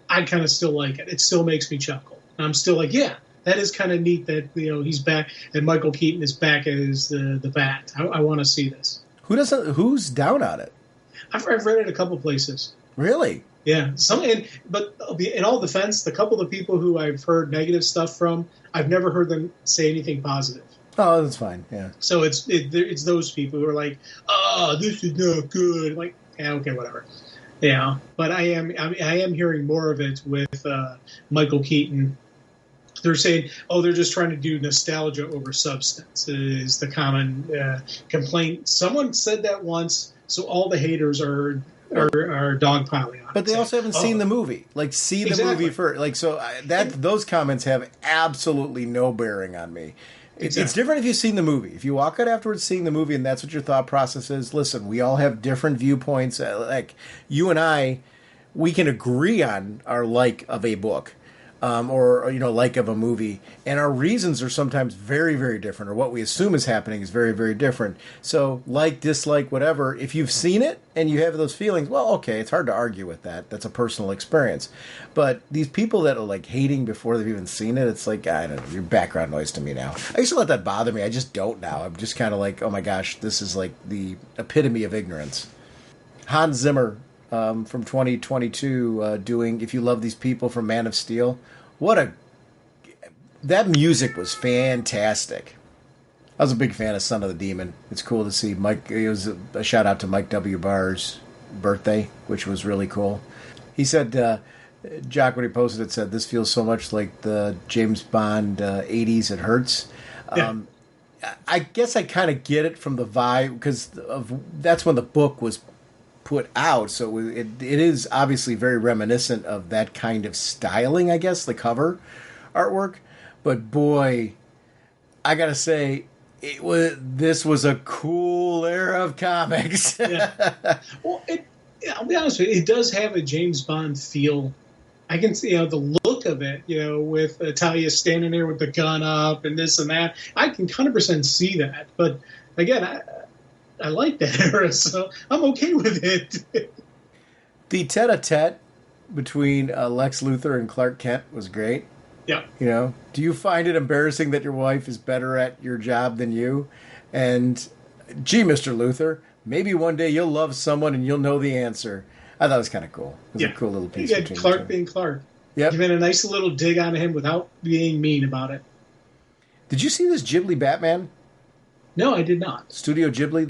I kind of still like it. It still makes me chuckle. I'm still like, yeah, that is kind of neat that, he's back and Michael Keaton is back as the Bat. I want to see this. Who's down on it? I've read it a couple places. Really? Yeah. But in all defense, the couple of people who I've heard negative stuff from, I've never heard them say anything positive. Oh, that's fine. Yeah. So it's those people who are like, oh, this is not good. I'm like, yeah, okay, whatever. Yeah. But I am hearing more of it with Michael Keaton. They're saying, they're just trying to do nostalgia over substance is the common complaint. Someone said that once, so all the haters are dogpiling on it. But they also haven't seen the movie. Like, see the movie first. Like, so those comments have absolutely no bearing on me. It's different if you've seen the movie. If you walk out afterwards seeing the movie and that's what your thought process is, listen, we all have different viewpoints. Like, you and I, we can agree on our like of a book. Or like of a movie, and our reasons are sometimes very, very different, or what we assume is happening is very, very different. So, like, dislike, whatever, if you've seen it and you have those feelings, well, okay, it's hard to argue with that. That's a personal experience. But these people that are, like, hating before they've even seen it, it's like, I don't know, your background noise to me now. I used to let that bother me. I just don't now. I'm just kind of like, oh my gosh, this is like the epitome of ignorance. Hans Zimmer, from 2022, doing If You Love These People from Man of Steel. That music was fantastic. I was a big fan of Son of the Demon. It's cool to see Mike. It was a shout out to Mike W. Barr's birthday, which was really cool. He said, Jock, when he posted it, said, this feels so much like the James Bond 80s. It hurts. Yeah. I guess I kind of get it from the vibe because that's when the book was put out. So it is obviously very reminiscent of that kind of styling, I guess, the cover artwork. But boy, I gotta say, this was a cool era of comics. Yeah. Well, I'll be honest with you, it does have a James Bond feel. I can see, the look of it, with Talia standing there with the gun up and this and that. I can 100% see that. But again, I like that era, so I'm okay with it. The tete-a-tete between Lex Luthor and Clark Kent was great. Yeah. Do you find it embarrassing that your wife is better at your job than you? And, gee, Mr. Luthor, maybe one day you'll love someone and you'll know the answer. I thought it was kind of cool. It was a cool little piece. You had Clark being Clark. Yep. Giving a nice little dig on him without being mean about it. Did you see this Ghibli Batman? No, I did not. Studio Ghibli.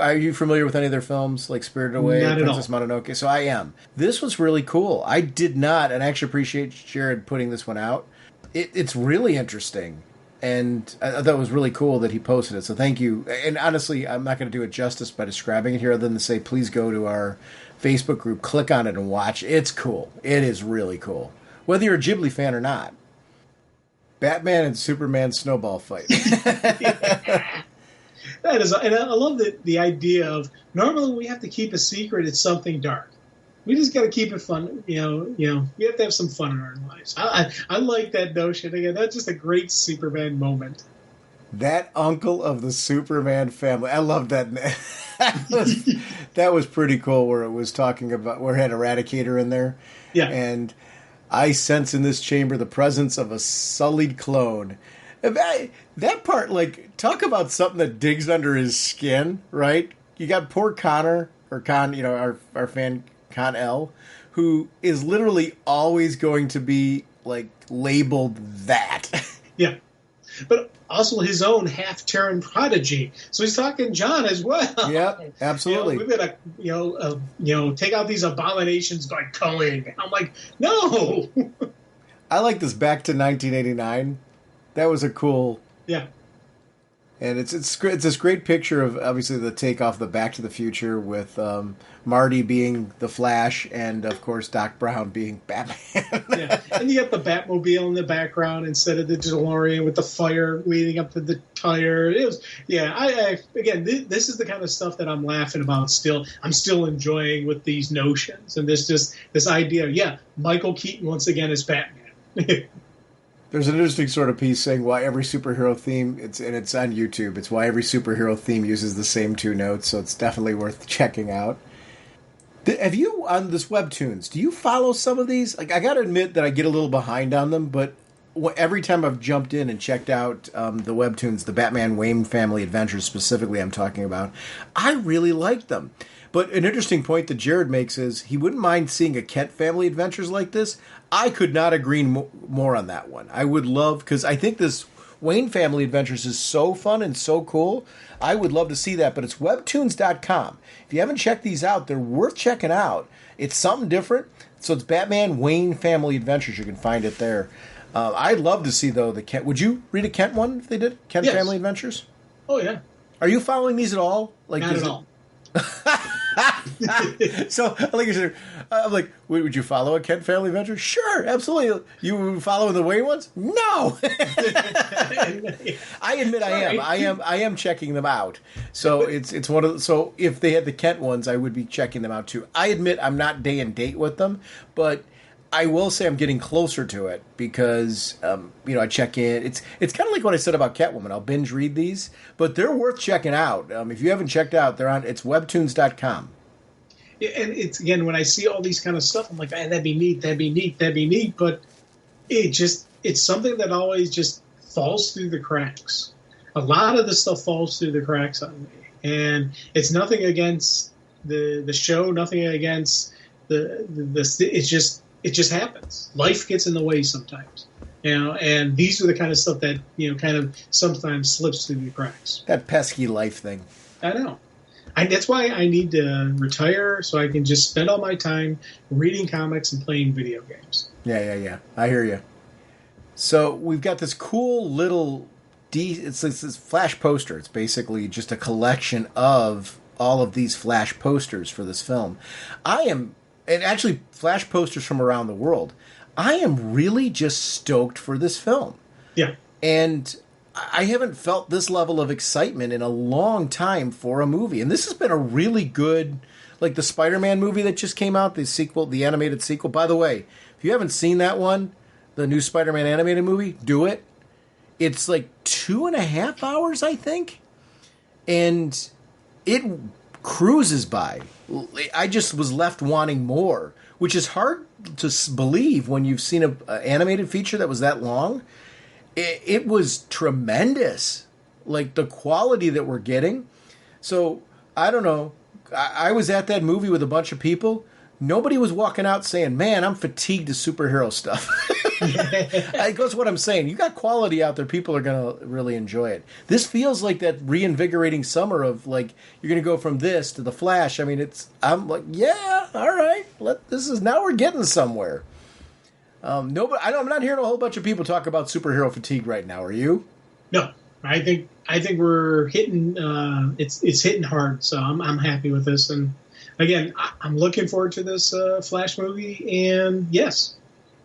Are you familiar with any of their films, like Spirited Away, Not at Princess Mononoke? So I am. This was really cool. I did not, and I actually appreciate Jared putting this one out. It's really interesting, and I thought it was really cool that he posted it. So thank you. And honestly, I'm not going to do it justice by describing it here, other than to say, please go to our Facebook group, click on it, and watch. It's cool. It is really cool, whether you're a Ghibli fan or not. Batman and Superman snowball fight. That is, and I love the idea of normally we have to keep a secret. It's something dark. We just got to keep it fun. We have to have some fun in our lives. I like that notion. Again, that's just a great Superman moment. That uncle of the Superman family. I love that. That was pretty cool. Where it was talking about where it had Eradicator in there. Yeah, and I sense in this chamber the presence of a sullied clone. That part, like, talk about something that digs under his skin, right? You got poor Connor, or Con, our fan Con L, who is literally always going to be, like, labeled that. Yeah. But also his own half-Terran prodigy. So he's talking John as well. Yeah, absolutely. We've got to, take out these abominations by culling. I'm like, no. I like this back to 1989. That was a cool. Yeah. And it's this great picture of obviously the takeoff, the Back to the Future with Marty being the Flash and of course Doc Brown being Batman. Yeah, and you got the Batmobile in the background instead of the DeLorean with the fire leading up to the tire. It was again this is the kind of stuff that I'm laughing about. Still, I'm still enjoying with these notions and this idea. Yeah, Michael Keaton once again is Batman. There's an interesting sort of piece saying why every superhero theme, it's on YouTube, it's why every superhero theme uses the same two notes, so it's definitely worth checking out. Have you, on this Webtoons, do you follow some of these? Like, I gotta admit that I get a little behind on them, but every time I've jumped in and checked out the Webtoons, the Batman Wayne Family Adventures specifically I'm talking about, I really like them. But an interesting point that Jared makes is he wouldn't mind seeing a Kent Family Adventures like this. I could not agree more on that one. I would love, because I think this Wayne Family Adventures is so fun and so cool. I would love to see that, but it's webtoons.com. If you haven't checked these out, they're worth checking out. It's something different. So it's Batman Wayne Family Adventures. You can find it there. I'd love to see, though, the Kent. Would you read a Kent one if they did? Kent Family Adventures? Oh, yeah. Are you following these at all? Like, not at all. So, like I said, I'm like, would you follow a Kent Family Adventure? Sure, absolutely. You follow the Wayne ones? No. I admit I am checking them out. So it's one of so if they had the Kent ones, I would be checking them out too. I admit I'm not day and date with them, but I will say I'm getting closer to it because I check in. It's kind of like what I said about Catwoman. I'll binge read these, but they're worth checking out. If you haven't checked out, it's webtoons.com. Yeah, and it's again when I see all these kind of stuff, I'm like, man, that'd be neat. But it's something that always just falls through the cracks. A lot of the stuff falls through the cracks on me, and it's nothing against the show, nothing against the it just happens. Life gets in the way sometimes, and these are the kind of stuff that kind of sometimes slips through the cracks. That pesky life thing. I know. That's why I need to retire so I can just spend all my time reading comics and playing video games. Yeah. I hear you. So we've got this cool little it's this Flash poster. It's basically just a collection of all of these Flash posters for this film. And actually Flash posters from around the world. I am really just stoked for this film. Yeah. And I haven't felt this level of excitement in a long time for a movie. And this has been a really good, like the Spider-Man movie that just came out, the sequel, the animated sequel. By the way, if you haven't seen that one, the new Spider-Man animated movie, do it. It's like 2.5 hours, I think. And it cruises by. I just was left wanting more, which is hard to believe when you've seen an animated feature that was that long. It was tremendous, like the quality that we're getting. So, I don't know. I was at that movie with a bunch of people. Nobody was walking out saying, man, I'm fatigued of superhero stuff. It goes what I'm saying. You got quality out there. People are going to really enjoy it. This feels like that reinvigorating summer of, like, you're going to go from this to The Flash. I mean, I'm like, yeah, all right. Now we're getting somewhere. I'm not hearing a whole bunch of people talk about superhero fatigue right now. Are you? No, I think we're hitting. It's hitting hard. So I'm happy with this. And again, I'm looking forward to this Flash movie. And yes,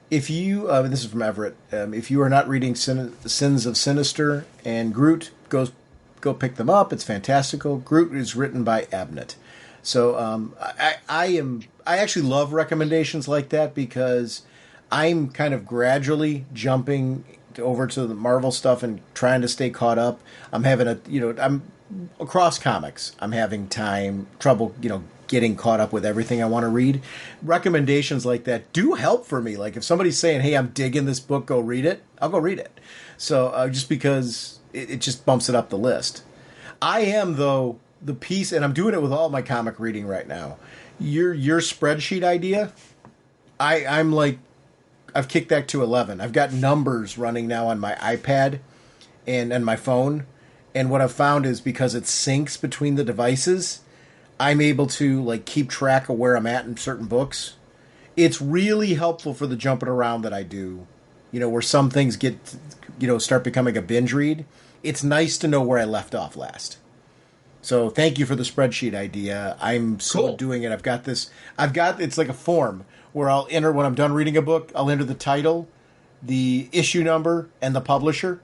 if you this is from Everett. If you are not reading Sins of Sinister and Groot, go pick them up. It's fantastical. Groot is written by Abnett. So I actually love recommendations like that because I'm kind of gradually jumping over to the Marvel stuff and trying to stay caught up. I'm across comics. I'm having trouble, getting caught up with everything I want to read. Recommendations like that do help for me. Like if somebody's saying, hey, I'm digging this book, go read it, I'll go read it. So just because it just bumps it up the list. I am, though, the piece, and I'm doing it with all my comic reading right now. Your spreadsheet idea, I'm like, I've kicked that to 11. I've got numbers running now on my iPad and my phone. And what I've found is because it syncs between the devices, I'm able to like keep track of where I'm at in certain books. It's really helpful for the jumping around that I do, where some things get, start becoming a binge read. It's nice to know where I left off last. So thank you for the spreadsheet idea. I'm still doing it. It's like a form where I'll enter, when I'm done reading a book, I'll enter the title, the issue number, and the publisher.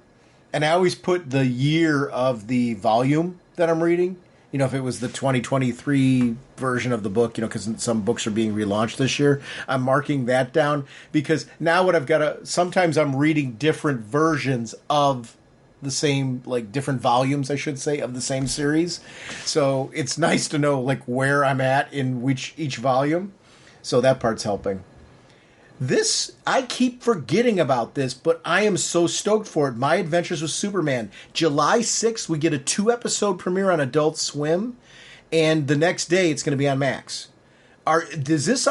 And I always put the year of the volume that I'm reading. If it was the 2023 version of the book, because some books are being relaunched this year, I'm marking that down because now what I've got sometimes I'm reading different versions of the same, like different volumes, I should say, of the same series. So it's nice to know like where I'm at in each volume. So that part's helping. This, I keep forgetting about this, but I am so stoked for it. My Adventures with Superman. July 6th, we get a 2-episode premiere on Adult Swim, and the next day it's going to be on Max. Does this,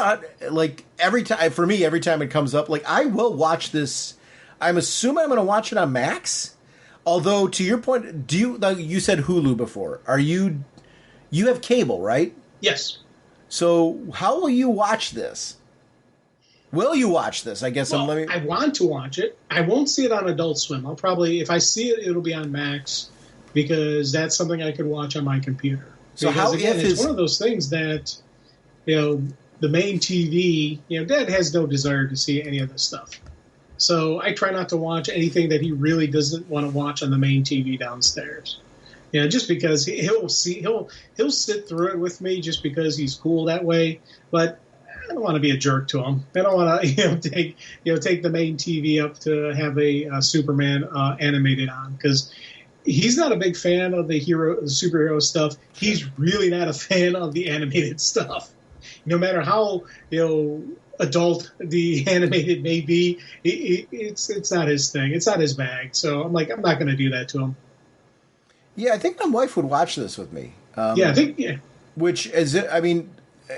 like, every time it comes up, like, I will watch this. I'm assuming I'm going to watch it on Max. Although, to your point, you said Hulu before. You have cable, right? Yes. So how will you watch this? Will you watch this? I guess I want to watch it. I won't see it on Adult Swim. I'll probably, if I see it, it'll be on Max because that's something I could watch on my computer. So it's one of those things that, the main TV, Dad has no desire to see any of this stuff. So I try not to watch anything that he really doesn't want to watch on the main TV downstairs. Just because he'll sit through it with me just because he's cool that way. But I don't want to be a jerk to him. I don't want to take the main TV up to have a Superman animated on because he's not a big fan of the superhero stuff. He's really not a fan of the animated stuff. No matter how adult the animated may be, it's not his thing. It's not his bag. So I'm like, I'm not going to do that to him. Yeah, I think my wife would watch this with me. Which is, I mean,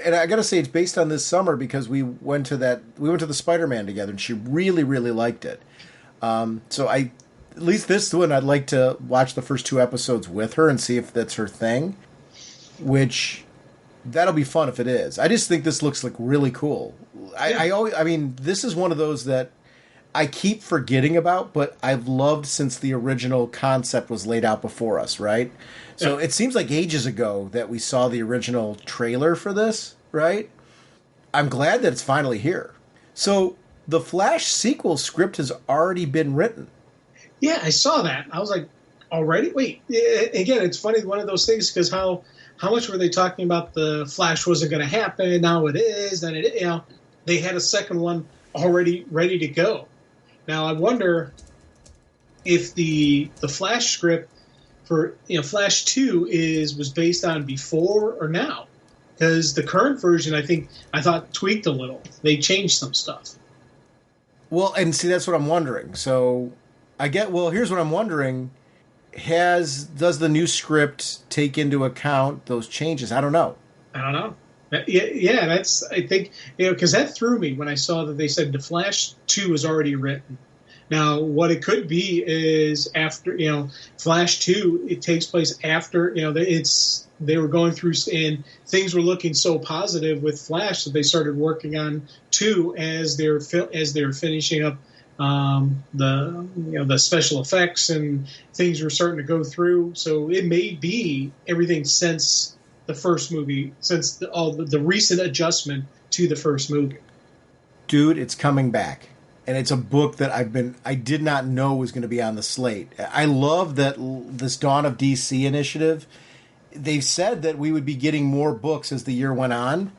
and I got to say, it's based on this summer because we went to the Spider-Man together, and she really, really liked it. So at least this one, I'd like to watch the first 2 episodes with her and see if that's her thing. Which that'll be fun if it is. I just think this looks like really cool. I mean, this is one of those that I keep forgetting about, but I've loved since the original concept was laid out before us, right? So it seems like ages ago that we saw the original trailer for this, right? I'm glad that it's finally here. So the Flash sequel script has already been written. Yeah, I saw that. I was like, already? Wait. Again, it's funny, one of those things, because how much were they talking about the Flash wasn't going to happen? Now it is. Then they had a second one already ready to go. Now I wonder if the Flash script for Flash 2 was based on before or now, because the current version I thought tweaked a little. They changed some stuff. Well, and see, that's what I'm wondering. So here's what I'm wondering. Does the new script take into account those changes? I don't know. Yeah, I think, because that threw me when I saw that they said the Flash 2 is already written. Now, what it could be is after, Flash 2, it takes place after, they were going through, and things were looking so positive with Flash that they started working on 2 as they're finishing up the special effects, and things were starting to go through. So it may be everything since the first movie, since the recent adjustment to the first movie. Dude, it's coming back. And it's a book that I did not know was going to be on the slate. I love that this Dawn of DC initiative. They've said that we would be getting more books as the year went on.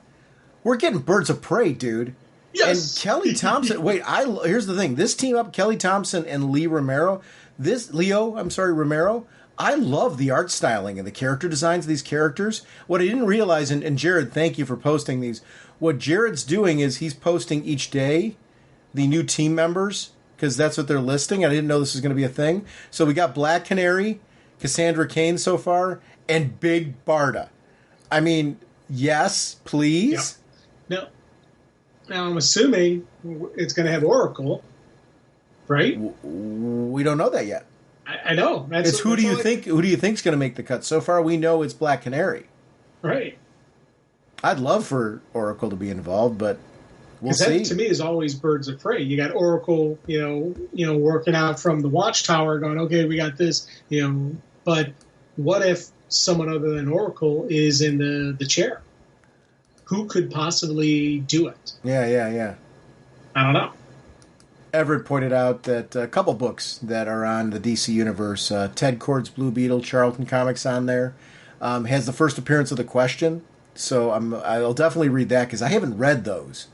We're getting Birds of Prey, dude. Yes. And Kelly Thompson. Here's the thing. This team up, Kelly Thompson and Romero. I love the art styling and the character designs of these characters. What I didn't realize, and Jared, thank you for posting these. What Jared's doing is he's posting each day the new team members, because that's what they're listing. I didn't know this was going to be a thing. So we got Black Canary, Cassandra Cain so far, and Big Barda. I mean, yes, please. Yep. Now I'm assuming it's going to have Oracle, right? We don't know that yet. I know. Who do you think is going to make the cut? So far, we know it's Black Canary. Right. I'd love for Oracle to be involved, but we'll see. That, to me, is always Birds of Prey. You got Oracle, working out from the Watchtower, going, okay, we got this, But what if someone other than Oracle is in the chair? Who could possibly do it? Yeah. I don't know. Everett pointed out that a couple books that are on the DC Universe, Ted Kord's Blue Beetle, Charlton Comics on there, has the first appearance of the Question. So I'll definitely read that because I haven't read those.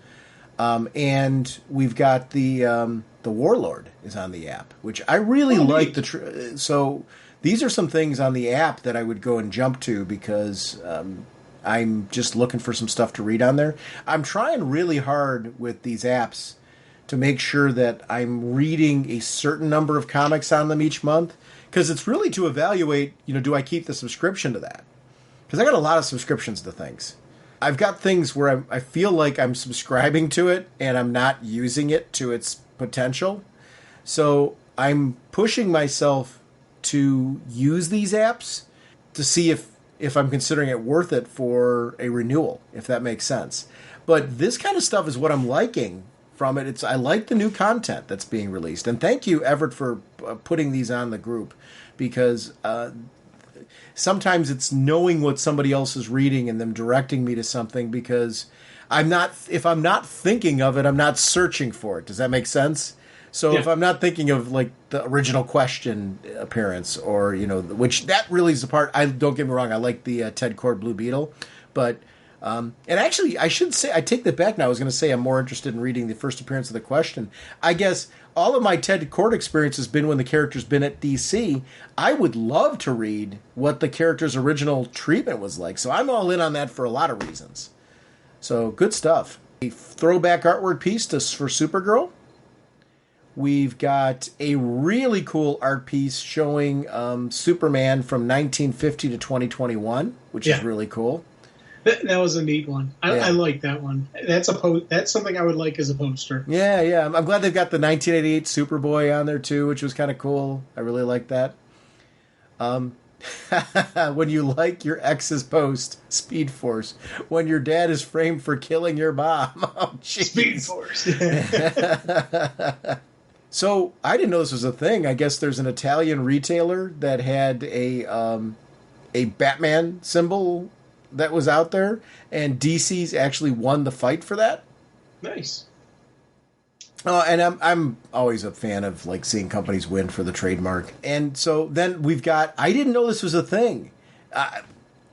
And we've got the Warlord is on the app, which I really like. So these are some things on the app that I would go and jump to because I'm just looking for some stuff to read on there. I'm trying really hard with these apps to make sure that I'm reading a certain number of comics on them each month, because it's really to evaluate, do I keep the subscription to that? Because I got a lot of subscriptions to things. I've got things where I feel like I'm subscribing to it and I'm not using it to its potential. So I'm pushing myself to use these apps to see if I'm considering it worth it for a renewal, if that makes sense. But this kind of stuff is what I'm liking from it. I like the new content that's being released. And thank you, Everett, for putting these on the group, because sometimes it's knowing what somebody else is reading and them directing me to something, because if I'm not thinking of it, I'm not searching for it. Does that make sense? So if I'm not thinking of like the original Question appearance, or which that really is the part. Don't get me wrong, I like the Ted Kord Blue Beetle, but and actually I should say, I take that back now. I was going to say I'm more interested in reading the first appearance of the Question. I guess all of my Ted Kord experience has been when the character's been at DC. I would love to read what the character's original treatment was like. So I'm all in on that for a lot of reasons. So good stuff. A throwback artwork piece for Supergirl. We've got a really cool art piece showing Superman from 1950 to 2021, which is really cool. That was a neat one. I like that one. That's something I would like as a poster. Yeah. I'm glad they've got the 1988 Superboy on there too, which was kind of cool. I really like that. When you like your ex's post, Speed Force. When your dad is framed for killing your mom. Oh, jeez. Speed Force. So I didn't know this was a thing. I guess there's an Italian retailer that had a Batman symbol that was out there, and DC's actually won the fight for that. Nice. And I'm always a fan of like seeing companies win for the trademark. And so then we've got, I didn't know this was a thing.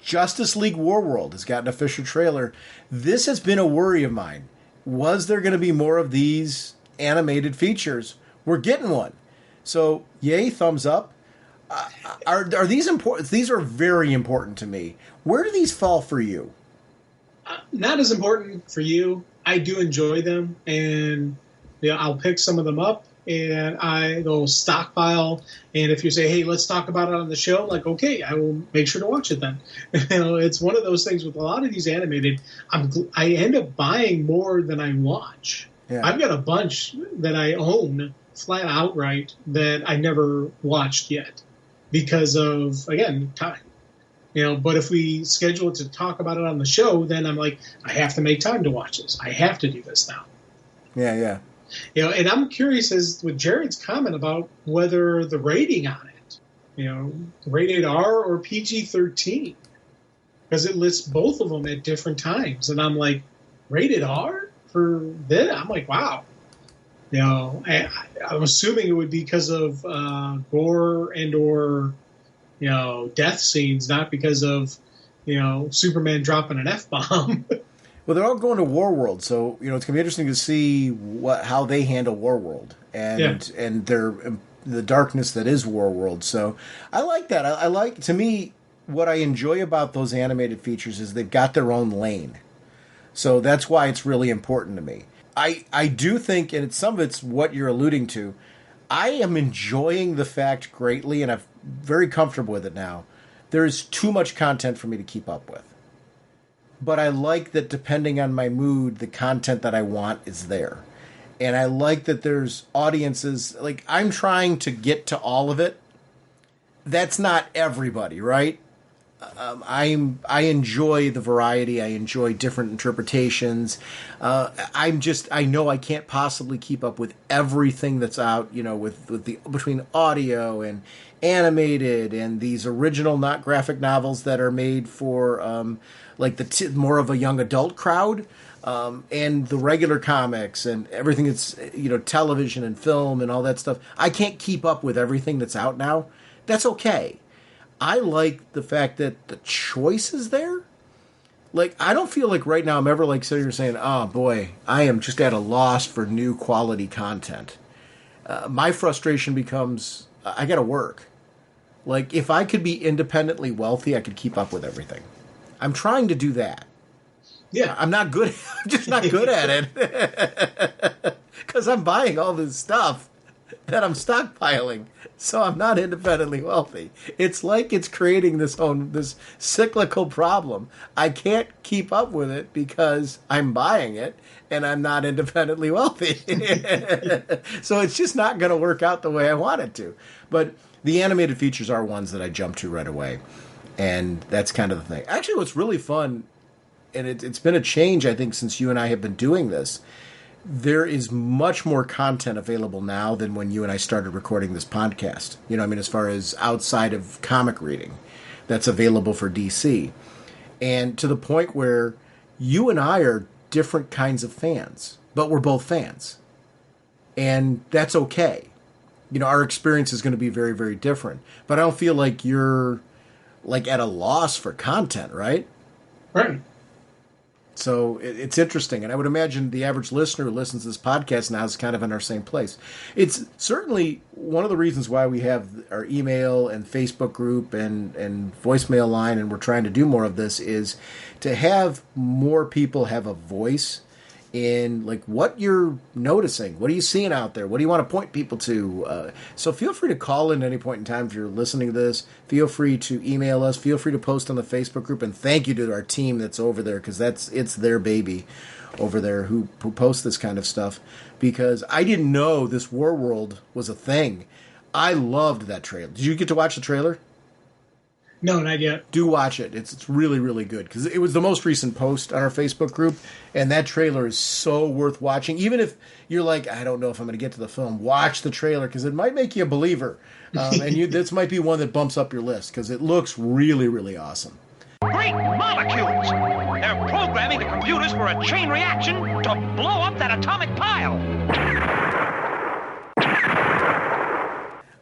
Justice League Warworld has got an official trailer. This has been a worry of mine. Was there going to be more of these animated features? We're getting one. So yay, thumbs up. Are these important? These are very important to me. Where do these fall for you? Not as important for you. I do enjoy them, and I'll pick some of them up, and I will stockpile. And if you say, "Hey, let's talk about it on the show," like, okay, I will make sure to watch it then. It's one of those things with a lot of these animated. I end up buying more than I watch. Yeah. I've got a bunch that I own flat outright that I never watched yet because of, again, time. But if we schedule it to talk about it on the show, then I'm like, I have to make time to watch this. I have to do this now. Yeah. And I'm curious as with Jared's comment about whether the rating on it, rated R or PG-13, because it lists both of them at different times. And I'm like, rated R for this? I'm like, wow. I'm assuming it would be because of gore and or death scenes, not because of Superman dropping an F-bomb. Well, they're all going to Warworld, so it's gonna be interesting to see how they handle Warworld and the darkness that is Warworld. So I like that. I like, to me, what I enjoy about those animated features is they've got their own lane. So that's why it's really important to me. I do think, and some of it's what you're alluding to, I am enjoying the fact greatly, and I'm very comfortable with it now. There's too much content for me to keep up with. But I like that depending on my mood, the content that I want is there. And I like that there's audiences, like I'm trying to get to all of it. That's not everybody, right? I enjoy the variety. I enjoy different interpretations. I know I can't possibly keep up with everything that's out, with the between audio and animated and these original, not graphic novels that are made for more of a young adult crowd, and the regular comics and everything that's television and film and all that stuff. I can't keep up with everything that's out now. That's okay. I like the fact that the choice is there. Like, I don't feel like right now I'm ever like sitting here saying, oh boy, I am just at a loss for new quality content. My frustration becomes, I gotta work. Like, if I could be independently wealthy, I could keep up with everything. I'm trying to do that. Yeah. I'm not good. I'm just not good at it. Because I'm buying all this stuff that I'm stockpiling. So I'm not independently wealthy. It's like it's creating this cyclical problem. I can't keep up with it because I'm buying it and I'm not independently wealthy. So it's just not going to work out the way I want it to. But the animated features are ones that I jump to right away. And that's kind of the thing. Actually, what's really fun, and it's been a change, I think, since you and I have been doing this, there is much more content available now than when you and I started recording this podcast. As far as outside of comic reading, that's available for DC. And to the point where you and I are different kinds of fans, but we're both fans. And that's okay. Our experience is going to be very, very different. But I don't feel like you're like at a loss for content, right? Right. So it's interesting, and I would imagine the average listener who listens to this podcast now is kind of in our same place. It's certainly one of the reasons why we have our email and Facebook group and voicemail line, and we're trying to do more of this, is to have more people have a voice in like what you're noticing. What are you seeing out there? What do you want to point people to? So feel free to call in at any point in time if you're listening to this. Feel free to email us. Feel free to post on the Facebook group. And thank you to our team that's over there, because it's their baby over there who posts this kind of stuff. Because I didn't know this Warworld was a thing. I loved that trailer. Did you get to watch the trailer? No, not yet. Do watch it. It's really, really good because it was the most recent post on our Facebook group, and that trailer is so worth watching. Even if you're like, I don't know if I'm going to get to the film, watch the trailer because it might make you a believer. And this might be one that bumps up your list because it looks really, really awesome. Great molecules! They're programming the computers for a chain reaction to blow up that atomic pile.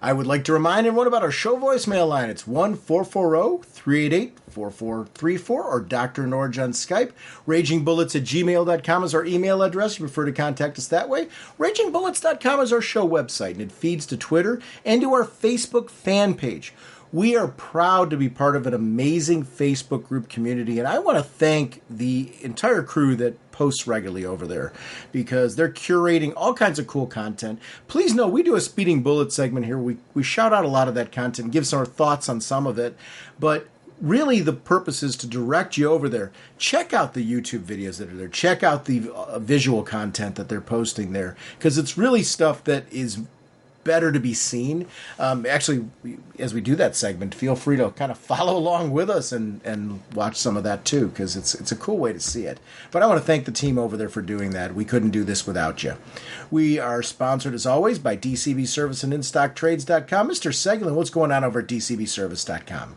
I would like to remind everyone about our show voicemail line. It's 1-440-388-4434 or drnorge on Skype. RagingBullets@gmail.com is our email address. You prefer to contact us that way. RagingBullets.com is our show website, and it feeds to Twitter and to our Facebook fan page. We are proud to be part of an amazing Facebook group community, and I want to thank the entire crew that posts regularly over there because they're curating all kinds of cool content. Please know we do a Speeding Bullet segment here. We shout out a lot of that content, give some our thoughts on some of it, but really the purpose is to direct you over there. Check out the YouTube videos that are there. Check out the visual content that they're posting there because it's really stuff that is better to be seen. Actually, as we do that segment, feel free to kind of follow along with us and watch some of that too, because it's a cool way to see it. But I want to thank the team over there for doing that. We couldn't do this without you. We are sponsored, as always, by DCB Service and InStockTrades.com. Mr. Seglin, what's going on over at DCBService.com?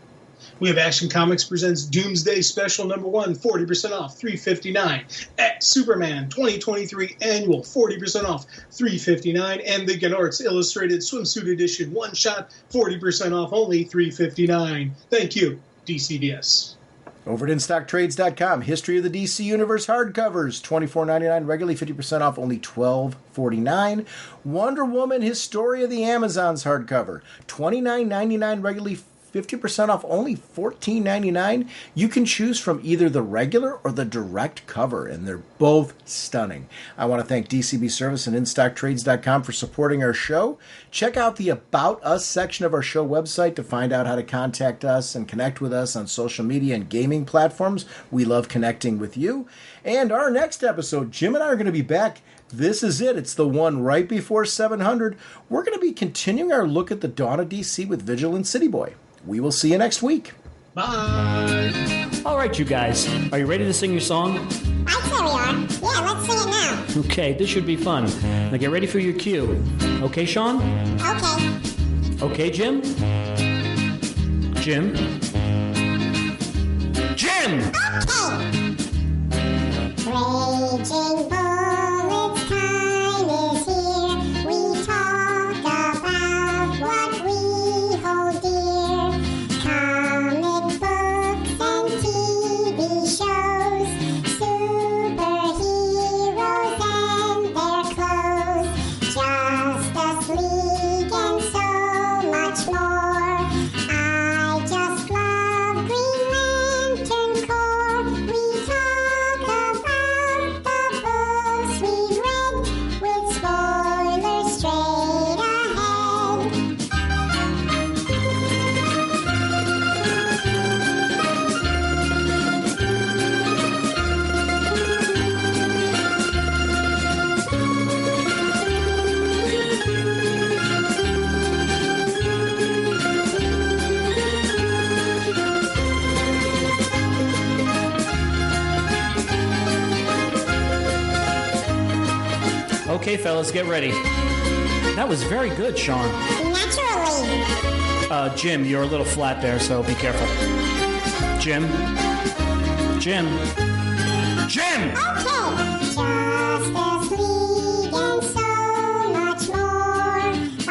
We have Action Comics presents Doomsday Special number 1, 40% off, $359. At Superman 2023 Annual, 40% off, $359. And the Gnort's Illustrated Swimsuit Edition one shot, 40% off, only $359. Thank you, DCBS. Over at InStockTrades.com, History of the DC Universe hardcovers, $24.99 regularly, 50% off, only $12.49. Wonder Woman Historia of the Amazons hardcover, $29.99 regularly, 50% off, only $14.99. You can choose from either the regular or the direct cover, and they're both stunning. I want to thank DCB Service and InStockTrades.com for supporting our show. Check out the About Us section of our show website to find out how to contact us and connect with us on social media and gaming platforms. We love connecting with you. And our next episode, Jim and I are going to be back. This is it. It's the one right before 700. We're going to be continuing our look at the dawn of DC with Vigil and City Boy. We will see you next week. Bye. All right, you guys. Are you ready to sing your song? I'd say we are. Yeah, let's sing it now. Okay, this should be fun. Now get ready for your cue. Okay, Sean? Okay. Okay, Jim? Jim? Jim! Okay. Raging Bullets time is here. We talk about what we hold dear. Comic books and TV shows. Superheroes and their clothes. Justice League and so much more. I just love Green Lantern Corps. We talk about the books we've read with spoilers straight ahead. Okay, fellas, get ready. That was very good, Sean. Naturally. Jim, you're a little flat there, so be careful. Jim? Jim? Jim! Okay. Justice League and so much more. I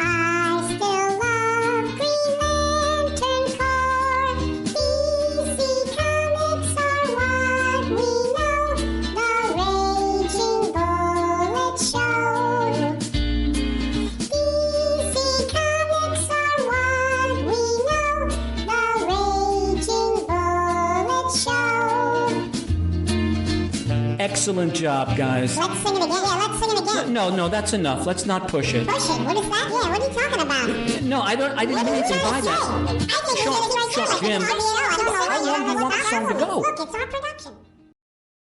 still love Green Lantern Corps. DC Comics are what we know. The Raging Bullet Show. DC Comics are what we know. The Raging Bullet Show. Excellent job, guys. Let's sing it again. Yeah, let's sing it again. No, that's enough. Let's not push it. Push it. What is that? Yeah, what are you talking about? No, I didn't mean anything by that. I think Sean, you did it right Jim, there. I don't know. how long do you want the song to go? Look, it's our production.